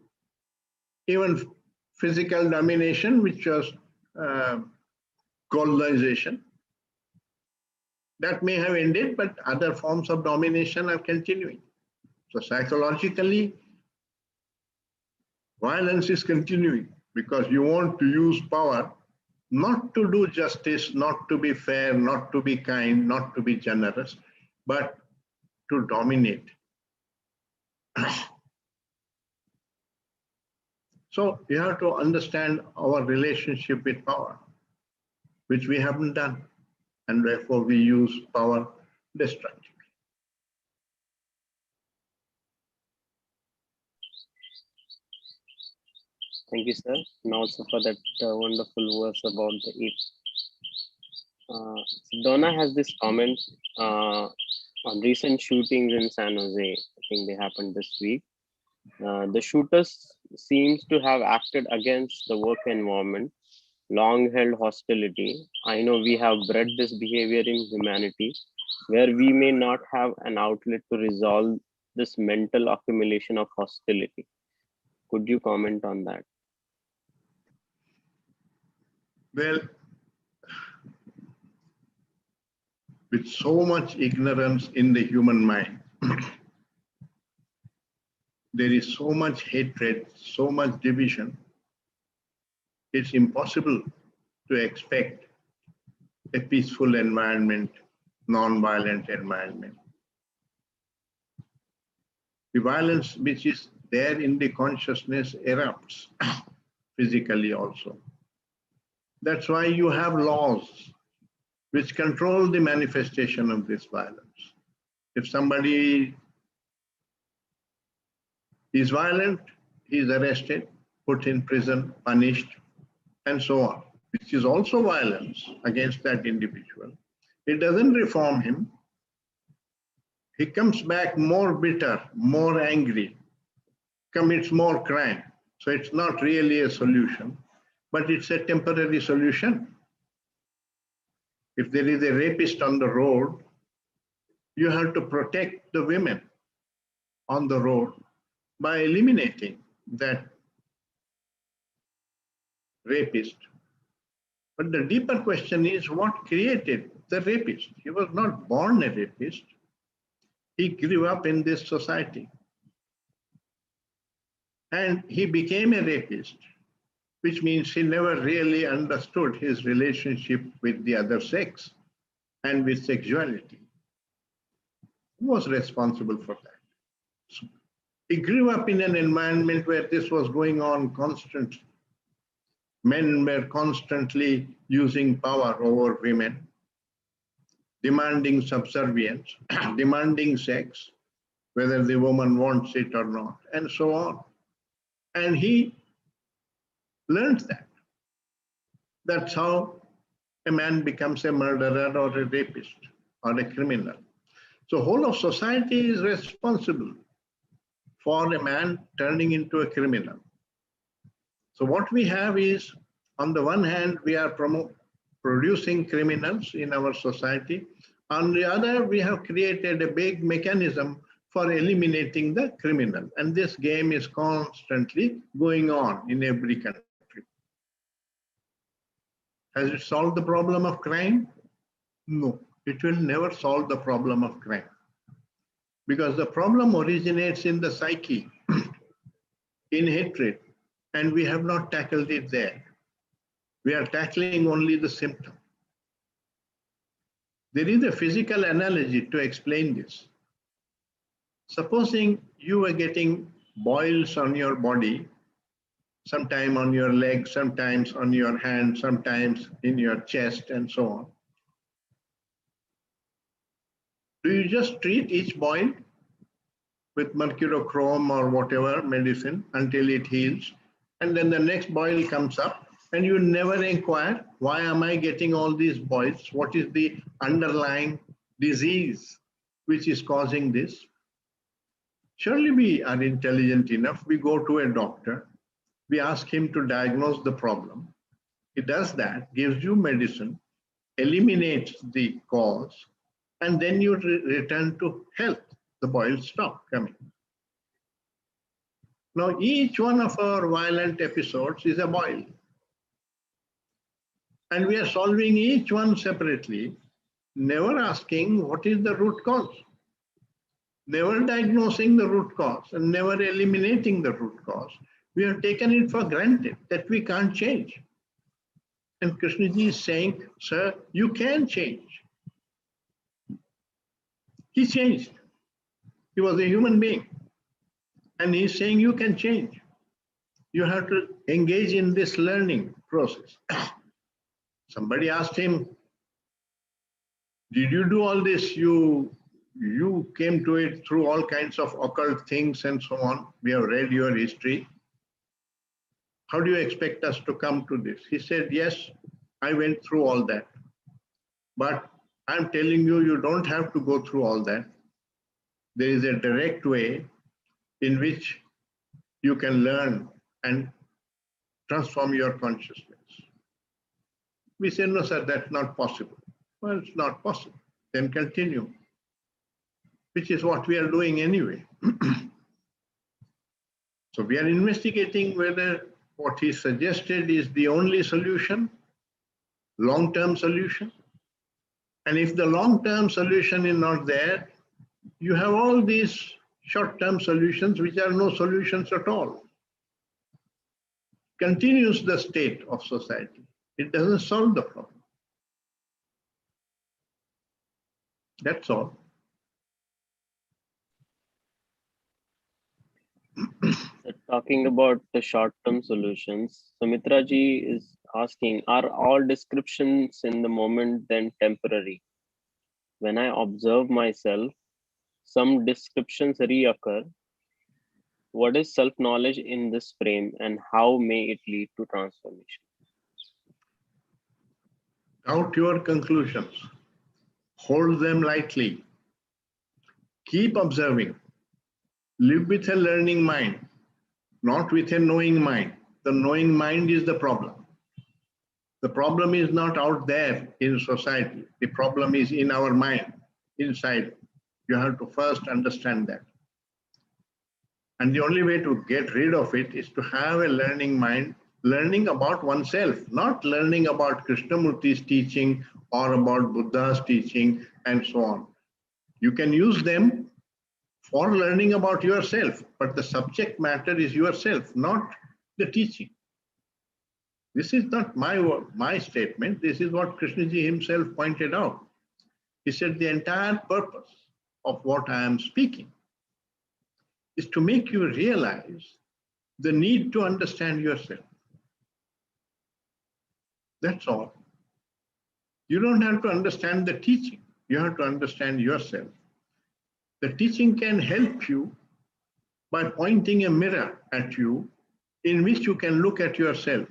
even physical domination, which was colonization. That may have ended, but other forms of domination are continuing. So psychologically, violence is continuing because you want to use power not to do justice, not to be fair, not to be kind, not to be generous, but to dominate. So you have to understand our relationship with power, which we haven't done. And therefore we use power destructively. Thank you, sir, and also for that wonderful verse about the ape. Donna has this comment on recent shootings in San Jose. I think they happened this week. The shooters seems to have acted against the work environment, long-held hostility. I know we have bred this behavior in humanity, where we may not have an outlet to resolve this mental accumulation of hostility. Could you comment on that? Well, with so much ignorance in the human mind. There is so much hatred, so much division. It's impossible to expect a peaceful environment, non-violent environment. The violence which is there in the consciousness erupts physically also. That's why you have laws which control the manifestation of this violence. If somebody is violent, he is arrested, put in prison, punished, and so on, which is also violence against that individual. It doesn't reform him. He comes back more bitter, more angry, commits more crime. So it's not really a solution, but it's a temporary solution. If there is a rapist on the road, you have to protect the women on the road by eliminating that rapist. But the deeper question is, what created the rapist? He was not born a rapist. He grew up in this society. And he became a rapist, which means he never really understood his relationship with the other sex and with sexuality. Who was responsible for that? So he grew up in an environment where this was going on constantly. Men were constantly using power over women, demanding subservience, demanding sex, whether the woman wants it or not, and so on. And he learned that. That's how a man becomes a murderer or a rapist or a criminal. So whole of society is responsible for a man turning into a criminal. So what we have is, on the one hand, we are producing criminals in our society. On the other, we have created a big mechanism for eliminating the criminal. And this game is constantly going on in every country. Has it solved the problem of crime? No, it will never solve the problem of crime. Because the problem originates in the psyche, in hatred, and we have not tackled it there. We are tackling only the symptom. There is a physical analogy to explain this. Supposing you were getting boils on your body, sometime on your leg, sometimes on your hand, sometimes in your chest, and so on. Do you just treat each boil with mercurochrome or whatever medicine until it heals, and then the next boil comes up, and you never inquire, why am I getting all these boils? What is the underlying disease which is causing this? Surely we are intelligent enough. We go to a doctor. We ask him to diagnose the problem. He does that, gives you medicine, eliminates the cause, and then you return to health. The boils stop coming. Now, each one of our violent episodes is a boil. And we are solving each one separately, never asking what is the root cause, never diagnosing the root cause, and never eliminating the root cause. We have taken it for granted that we can't change. And Krishnaji is saying, sir, you can change. He changed. He was a human being. And he's saying you can change. You have to engage in this learning process. Somebody asked him, did you do all this? You came to it through all kinds of occult things and so on. We have read your history. How do you expect us to come to this? He said, yes, I went through all that. But I'm telling you, you don't have to go through all that. There is a direct way in which you can learn and transform your consciousness. We say, no, sir, that's not possible. Well, it's not possible. Then continue, which is what we are doing anyway. So we are investigating whether what he suggested is the only solution, long-term solution, And if the long-term solution is not there, you have all these short-term solutions which are no solutions at all. Continues the state of society. It doesn't solve the problem. That's all. So talking about the short-term solutions, Sumitra ji is asking, are all descriptions in the moment then temporary? When I observe myself, some descriptions reoccur. What is self-knowledge in this frame and how may it lead to transformation? Doubt your conclusions. Hold them lightly. Keep observing. Live with a learning mind, not with a knowing mind. The knowing mind is the problem. The problem is not out there in society. The problem is in our mind, inside. You have to first understand that. And the only way to get rid of it is to have a learning mind, learning about oneself, not learning about Krishnamurti's teaching or about Buddha's teaching and so on. You can use them for learning about yourself, but the subject matter is yourself, not the teaching. This is not my statement. This is what Krishnaji himself pointed out. He said the entire purpose of what I am speaking is to make you realize the need to understand yourself. That's all. You don't have to understand the teaching. You have to understand yourself. The teaching can help you by pointing a mirror at you in which you can look at yourself.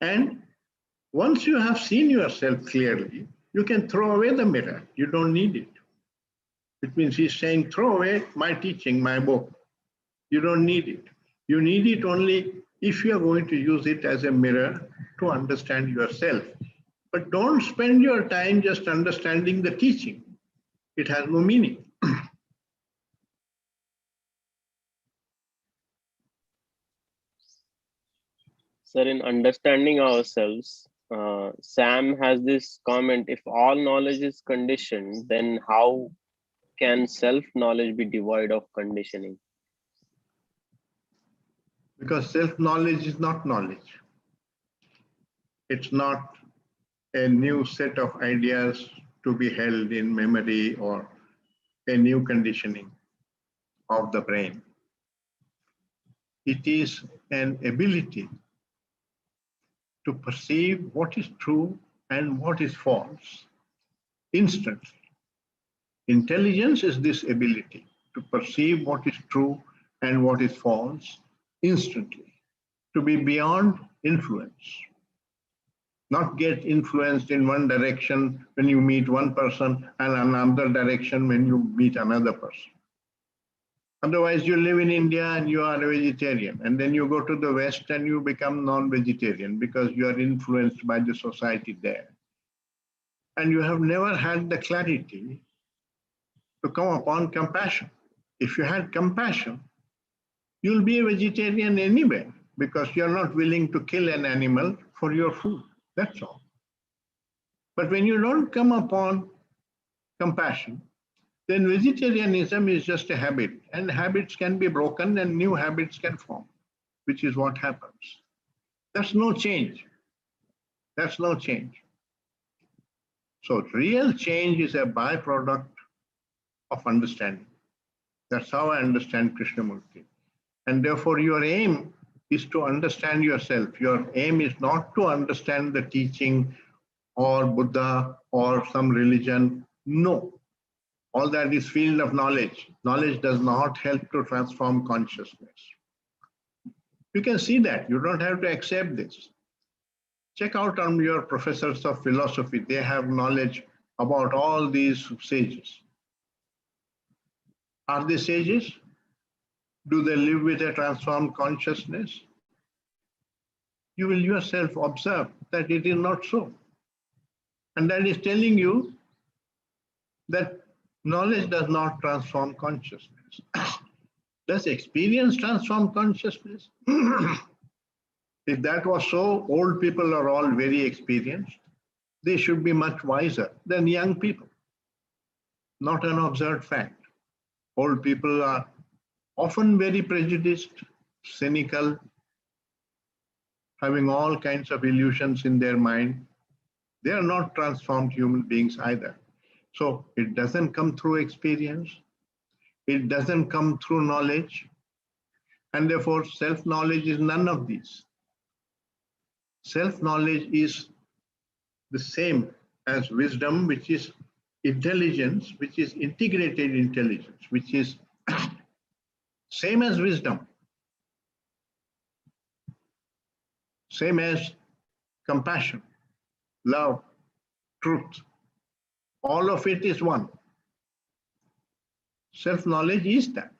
And once you have seen yourself clearly, you can throw away the mirror. You don't need it. It means he's saying, throw away my teaching, my book. You don't need it. You need it only if you are going to use it as a mirror to understand yourself. But don't spend your time just understanding the teaching. It has no meaning. Sir, in understanding ourselves, Sam has this comment, if all knowledge is conditioned, then how can self-knowledge be devoid of conditioning? Because self-knowledge is not knowledge. It's not a new set of ideas to be held in memory or a new conditioning of the brain. It is an ability to perceive what is true and what is false instantly. Intelligence is this ability to perceive what is true and what is false instantly, to be beyond influence, not get influenced in one direction when you meet one person and another direction when you meet another person. Otherwise, you live in India and you are a vegetarian, and then you go to the West and you become non-vegetarian because you are influenced by the society there. And you have never had the clarity to come upon compassion. If you had compassion, you'll be a vegetarian anyway because you're not willing to kill an animal for your food. That's all. But when you don't come upon compassion, then vegetarianism is just a habit, and habits can be broken and new habits can form, which is what happens. That's no change. That's no change. So real change is a byproduct of understanding. That's how I understand Krishnamurti. And therefore your aim is to understand yourself. Your aim is not to understand the teaching or Buddha or some religion. No. All that is field of knowledge. Knowledge does not help to transform consciousness. You can see that. You don't have to accept this. Check out on your professors of philosophy. They have knowledge about all these sages. Are they sages? Do they live with a transformed consciousness? You will yourself observe that it is not so. And that is telling you that knowledge does not transform consciousness. Does experience transform consciousness? If that was so, old people are all very experienced. they should be much wiser than young people. Not an observed fact. Old people are often very prejudiced, cynical, having all kinds of illusions in their mind. They are not transformed human beings either. So it doesn't come through experience. It doesn't come through knowledge. And therefore, self-knowledge is none of these. Self-knowledge is the same as wisdom, which is intelligence, which is integrated intelligence, which is same as wisdom, same as compassion, love, truth. All of it is one. Self-knowledge is that.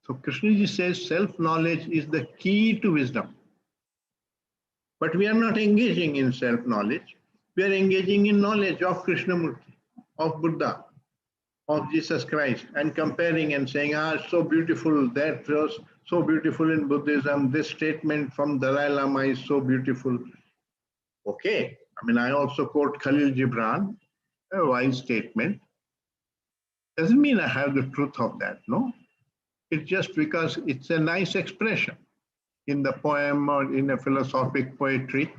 So Krishnaji says self-knowledge is the key to wisdom. But we are not engaging in self-knowledge. We are engaging in knowledge of Krishnamurti, of Buddha, of Jesus Christ, and comparing and saying, it's so beautiful, that was so beautiful in Buddhism, this statement from Dalai Lama is so beautiful. Okay, I mean, I also quote Khalil Gibran, a wise statement. Doesn't mean I have the truth of that, no? It's just because it's a nice expression in the poem or in a philosophic poetry.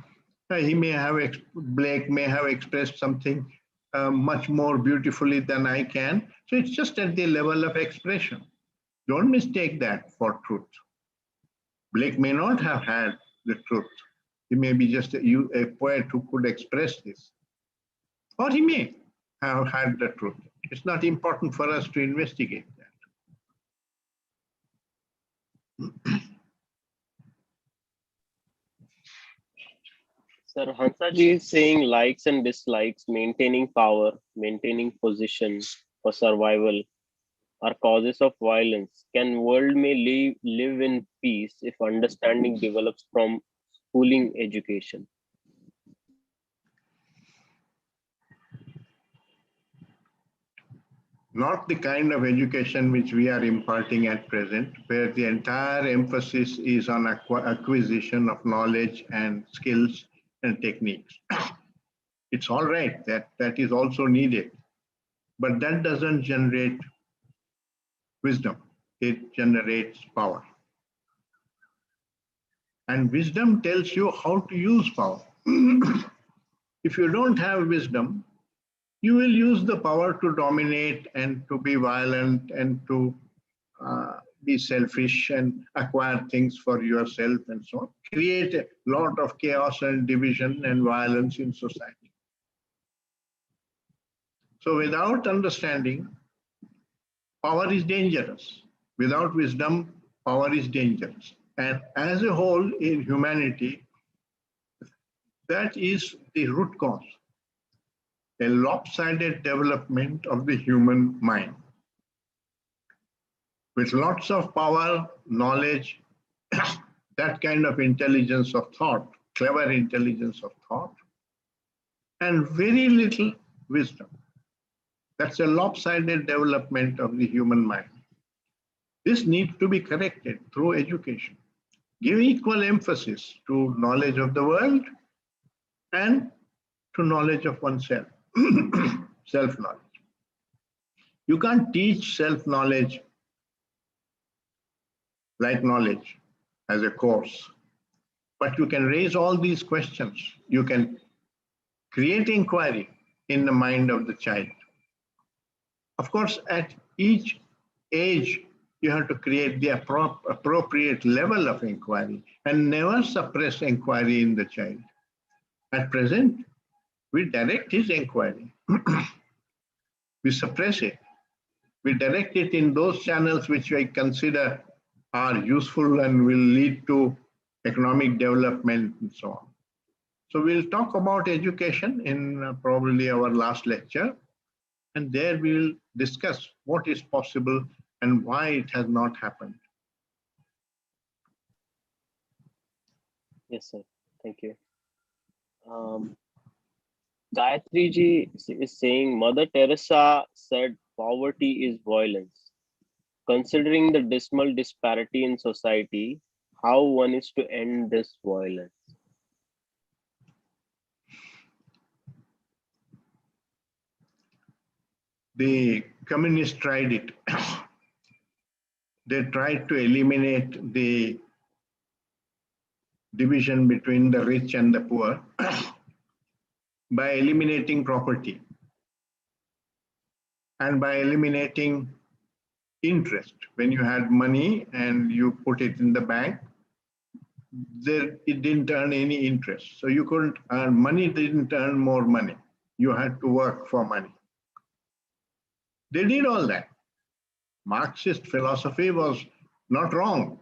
Blake may have expressed something much more beautifully than I can. So it's just at the level of expression. Don't mistake that for truth. Blake may not have had the truth. He may be just a poet who could express this. Or he may have had the truth. It's not important for us to investigate that. Sir, Hansaji is saying likes and dislikes, maintaining power, maintaining position for survival are causes of violence. Can world may live in peace if understanding develops from schooling education? Not the kind of education which we are imparting at present, where the entire emphasis is on acquisition of knowledge and skills and techniques. It's all right, that is also needed, but that doesn't generate wisdom. It generates power. And wisdom tells you how to use power. If you don't have wisdom, you will use the power to dominate and to be violent and to be selfish and acquire things for yourself and so on. Create a lot of chaos and division and violence in society. So without understanding, power is dangerous. Without wisdom, power is dangerous. And as a whole in humanity, that is the root cause. A lopsided development of the human mind. With lots of power, knowledge, that kind of intelligence of thought, clever intelligence of thought, and very little wisdom. That's a lopsided development of the human mind. This needs to be corrected through education. Give equal emphasis to knowledge of the world and to knowledge of oneself, self-knowledge. You can't teach self-knowledge like knowledge as a course, but you can raise all these questions. You can create inquiry in the mind of the child. Of course, at each age, you have to create the appropriate level of inquiry and never suppress inquiry in the child. At present, we direct his inquiry. We suppress it. We direct it in those channels which I consider are useful and will lead to economic development and so on. So we'll talk about education in probably our last lecture, and there we'll discuss what is possible and why it has not happened. Yes, sir. Thank you. Gayatri ji is saying Mother Teresa said poverty is violence. Considering the dismal disparity in society, how one is to end this violence? The communists tried it. They tried to eliminate the division between the rich and the poor by eliminating property and by eliminating interest. When you had money and you put it in the bank, it didn't earn any interest. So you couldn't earn money, didn't earn more money. You had to work for money. They did all that. Marxist philosophy was not wrong,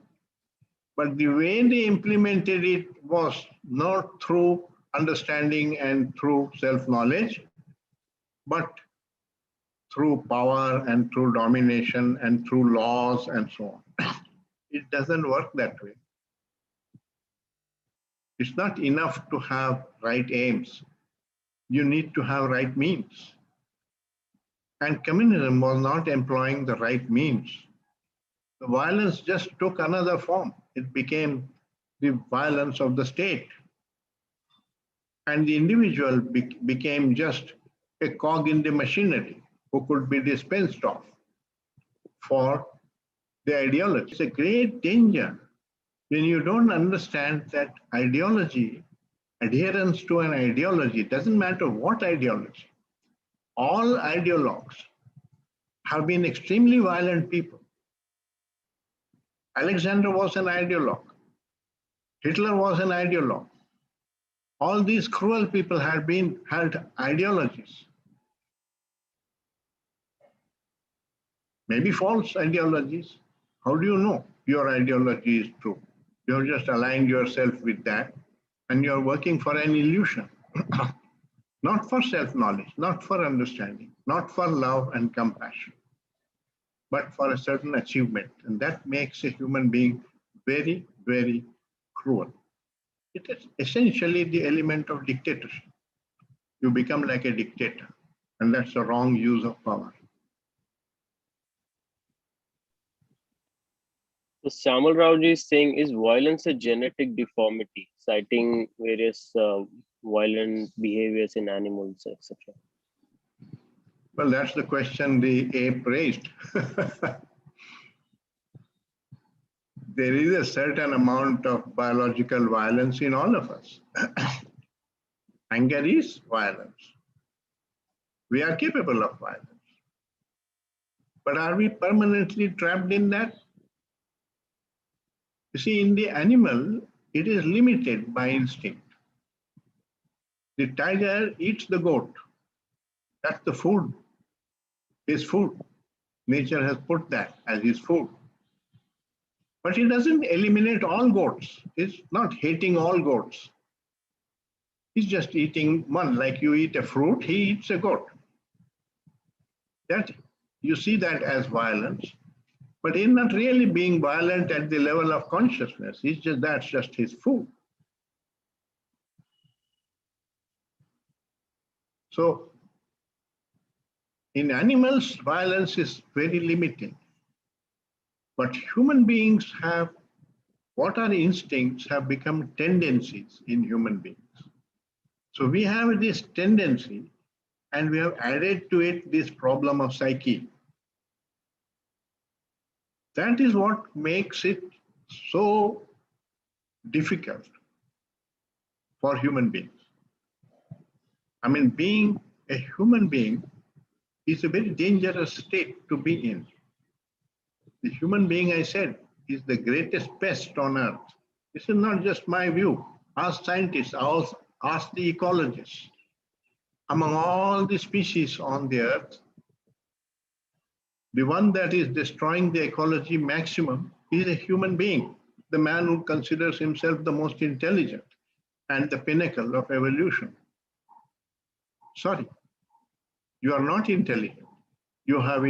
but the way they implemented it was not through understanding and through self-knowledge, but through power and through domination and through laws and so on. It doesn't work that way. It's not enough to have right aims. You need to have right means. And communism was not employing the right means. The violence just took another form. It became the violence of the state. And the individual became just a cog in the machinery who could be dispensed of for the ideology. It's a great danger when you don't understand that ideology, adherence to an ideology, doesn't matter what ideology. All ideologues have been extremely violent people. Alexander was an ideologue. Hitler was an ideologue. All these cruel people had ideologies. Maybe false ideologies. How do you know your ideology is true? You're just aligned yourself with that and you're working for an illusion. Not for self-knowledge, not for understanding, not for love and compassion, but for a certain achievement. And that makes a human being very, very cruel. It is essentially the element of dictatorship. You become like a dictator, and that's the wrong use of power. So Shamal Raoji is saying, is violence a genetic deformity, citing various violent behaviors in animals, etc.? Well, that's the question the ape raised. There is a certain amount of biological violence in all of us. Anger is violence. We are capable of violence. But are we permanently trapped in that? You see, in the animal, it is limited by instinct. The tiger eats the goat. That's the food, his food. Nature has put that as his food. But he doesn't eliminate all goats. He's not hating all goats. He's just eating one. Like you eat a fruit, he eats a goat. That you see that as violence, but he's not really being violent at the level of consciousness. That's just his food. So in animals, violence is very limited. But human beings have, what are instincts have become tendencies in human beings. So we have this tendency and we have added to it this problem of psyche. That is what makes it so difficult for human beings. I mean, being a human being is a very dangerous state to be in. The human being, I said, is the greatest pest on earth. This is not just my view. Ask scientists, ask the ecologists. Among all the species on the earth, the one that is destroying the ecology maximum is a human being, the man who considers himself the most intelligent and the pinnacle of evolution. Sorry, you are not intelligent. You have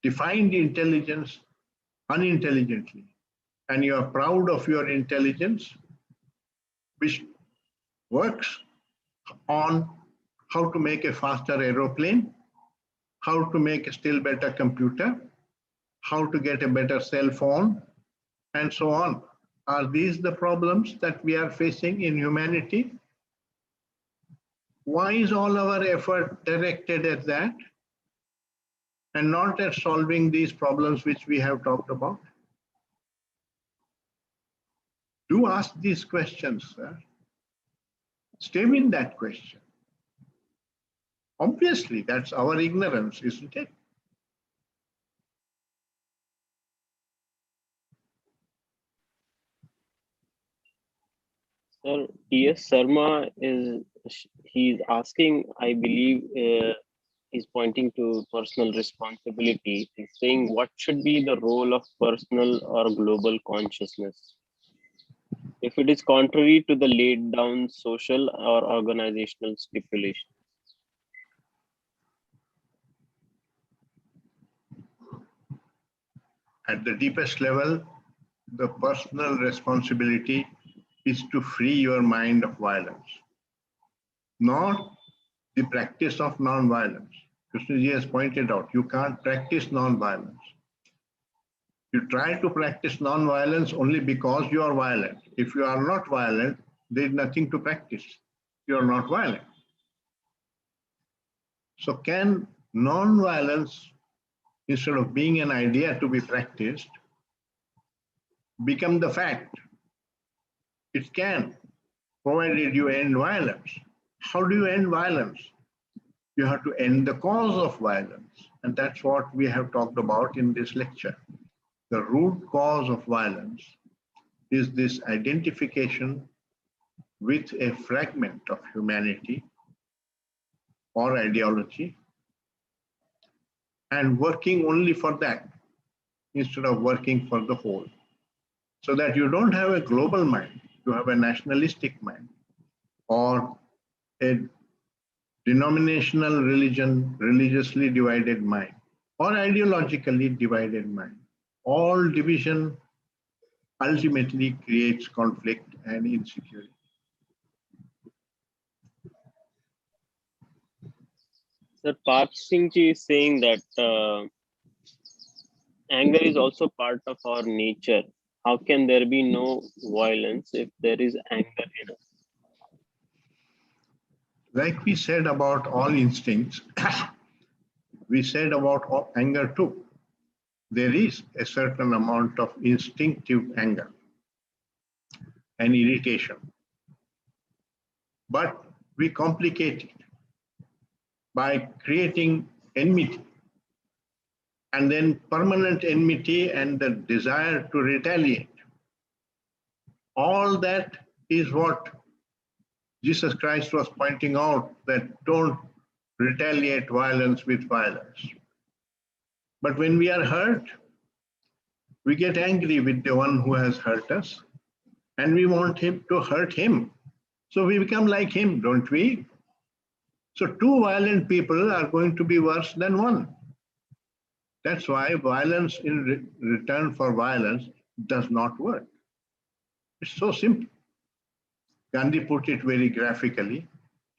defined intelligence unintelligently, and you are proud of your intelligence, which works on how to make a faster aeroplane, how to make a still better computer, how to get a better cell phone, and so on. Are these the problems that we are facing in humanity? Why is all our effort directed at that? and not at solving these problems which we have talked about? Do ask these questions, sir. Stay with that question. Obviously, that's our ignorance, isn't it? Sir, T.S. Sharma he's asking, I believe, he's pointing to personal responsibility. He's saying, what should be the role of personal or global consciousness if it is contrary to the laid down social or organizational stipulation? At the deepest level, the personal responsibility is to free your mind of violence, not the practice of non-violence. Krishnaji has pointed out, you can't practice non-violence. You try to practice non-violence only because you are violent. If you are not violent, there is nothing to practice. You are not violent. So can non-violence, instead of being an idea to be practiced, become the fact? It can, provided you end violence. How do you end violence? You have to end the cause of violence. And that's what we have talked about in this lecture. The root cause of violence is this identification with a fragment of humanity or ideology and working only for that instead of working for the whole. So that you don't have a global mind, you have a nationalistic mind or a denominational religion, religiously divided mind or ideologically divided mind. All division ultimately creates conflict and insecurity. Sir, Parth Singh ji is saying that anger is also part of our nature. How can there be no violence if there is anger in us? Like we said about all instincts, we said about anger too. There is a certain amount of instinctive anger and irritation. But we complicate it by creating enmity and then permanent enmity and the desire to retaliate. All that is what Jesus Christ was pointing out, that don't retaliate violence with violence. But when we are hurt, we get angry with the one who has hurt us and we want him to hurt him. So we become like him, don't we? So two violent people are going to be worse than one. That's why violence in return for violence does not work. It's so simple. Gandhi put it very graphically.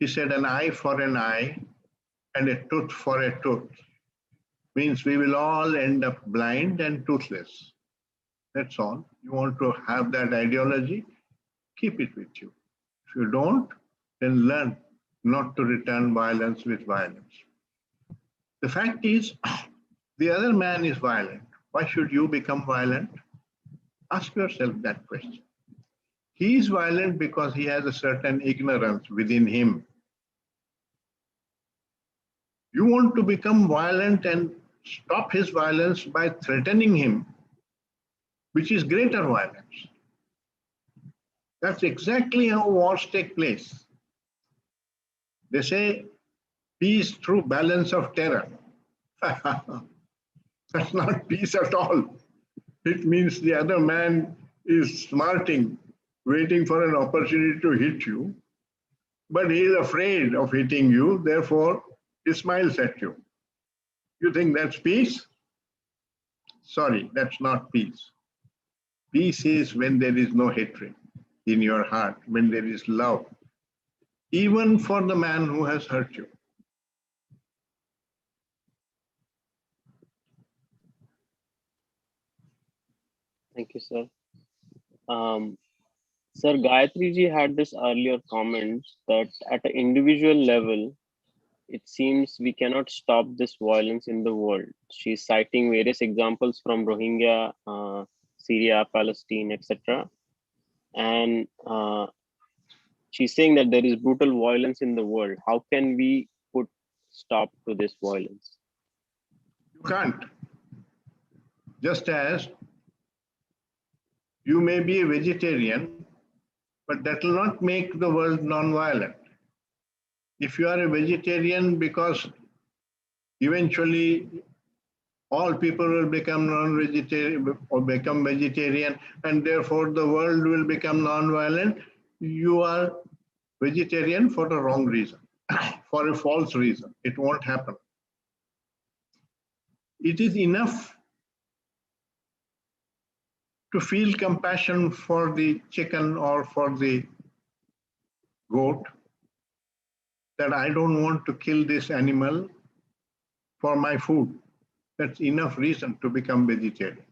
He said, an eye for an eye and a tooth for a tooth means we will all end up blind and toothless. That's all. You want to have that ideology? Keep it with you. If you don't, then learn not to return violence with violence. The fact is, the other man is violent. Why should you become violent? Ask yourself that question. He is violent because he has a certain ignorance within him. You want to become violent and stop his violence by threatening him, which is greater violence. That's exactly how wars take place. They say peace through balance of terror. That's not peace at all. It means the other man is smarting, waiting for an opportunity to hit you, but he is afraid of hitting you, therefore he smiles at you. You think that's peace? Sorry, that's not peace. Peace is when there is no hatred in your heart, when there is love, even for the man who has hurt you. Thank you, sir. Sir, Gayatri ji had this earlier comment that at an individual level, it seems we cannot stop this violence in the world. She's citing various examples from Rohingya, Syria, Palestine, etc. And she's saying that there is brutal violence in the world. How can we put stop to this violence? You can't. Just as you may be a vegetarian, but that will not make the world non-violent. If you are a vegetarian because eventually all people will become non-vegetarian or become vegetarian, and therefore the world will become non-violent, you are vegetarian for the wrong reason, for a false reason. It won't happen. It is enough to feel compassion for the chicken or for the goat, that I don't want to kill this animal for my food. That's enough reason to become vegetarian.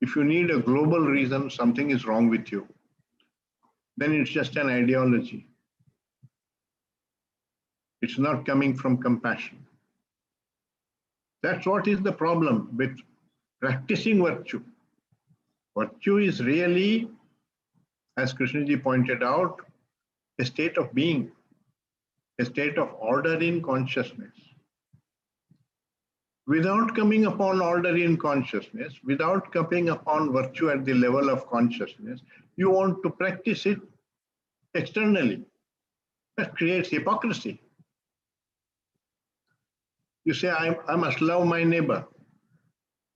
If you need a global reason, something is wrong with you, then it's just an ideology. It's not coming from compassion. That's what is the problem with practicing virtue. Virtue is really, as Krishnaji pointed out, a state of being, a state of order in consciousness. Without coming upon order in consciousness, without coming upon virtue at the level of consciousness, you want to practice it externally. That creates hypocrisy. You say, I must love my neighbor.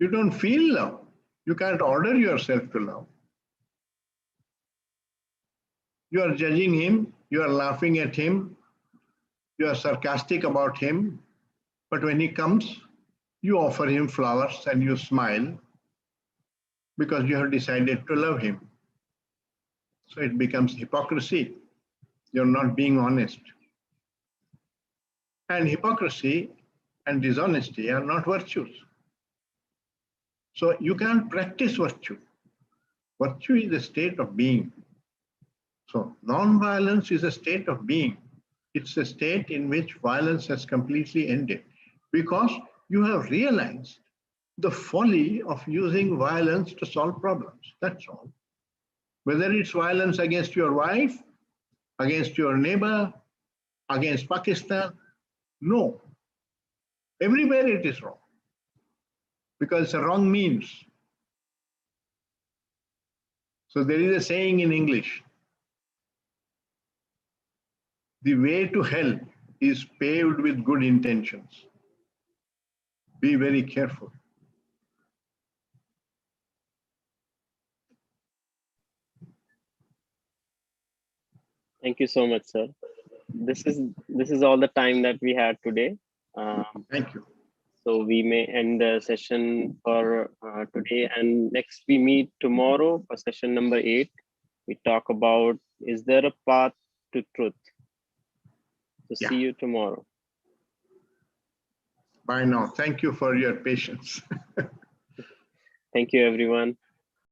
You don't feel love. You can't order yourself to love. You are judging him, you are laughing at him, you are sarcastic about him, but when he comes, you offer him flowers and you smile because you have decided to love him. So it becomes hypocrisy. You're not being honest. And hypocrisy and dishonesty are not virtues. So you can't practice virtue. Virtue is a state of being. So non-violence is a state of being. It's a state in which violence has completely ended because you have realized the folly of using violence to solve problems. That's all. Whether it's violence against your wife, against your neighbor, against Pakistan, no. Everywhere it is wrong because it's a wrong means. So there is a saying in English, the way to hell is paved with good intentions. Be very careful. Thank you so much, sir. This is all the time that we had today. Thank you. So we may end the session for today, and next we meet tomorrow for session number 8. We talk about, is there a path to truth? So Yeah. see you tomorrow. Bye now. Thank you for your patience. Thank you, everyone.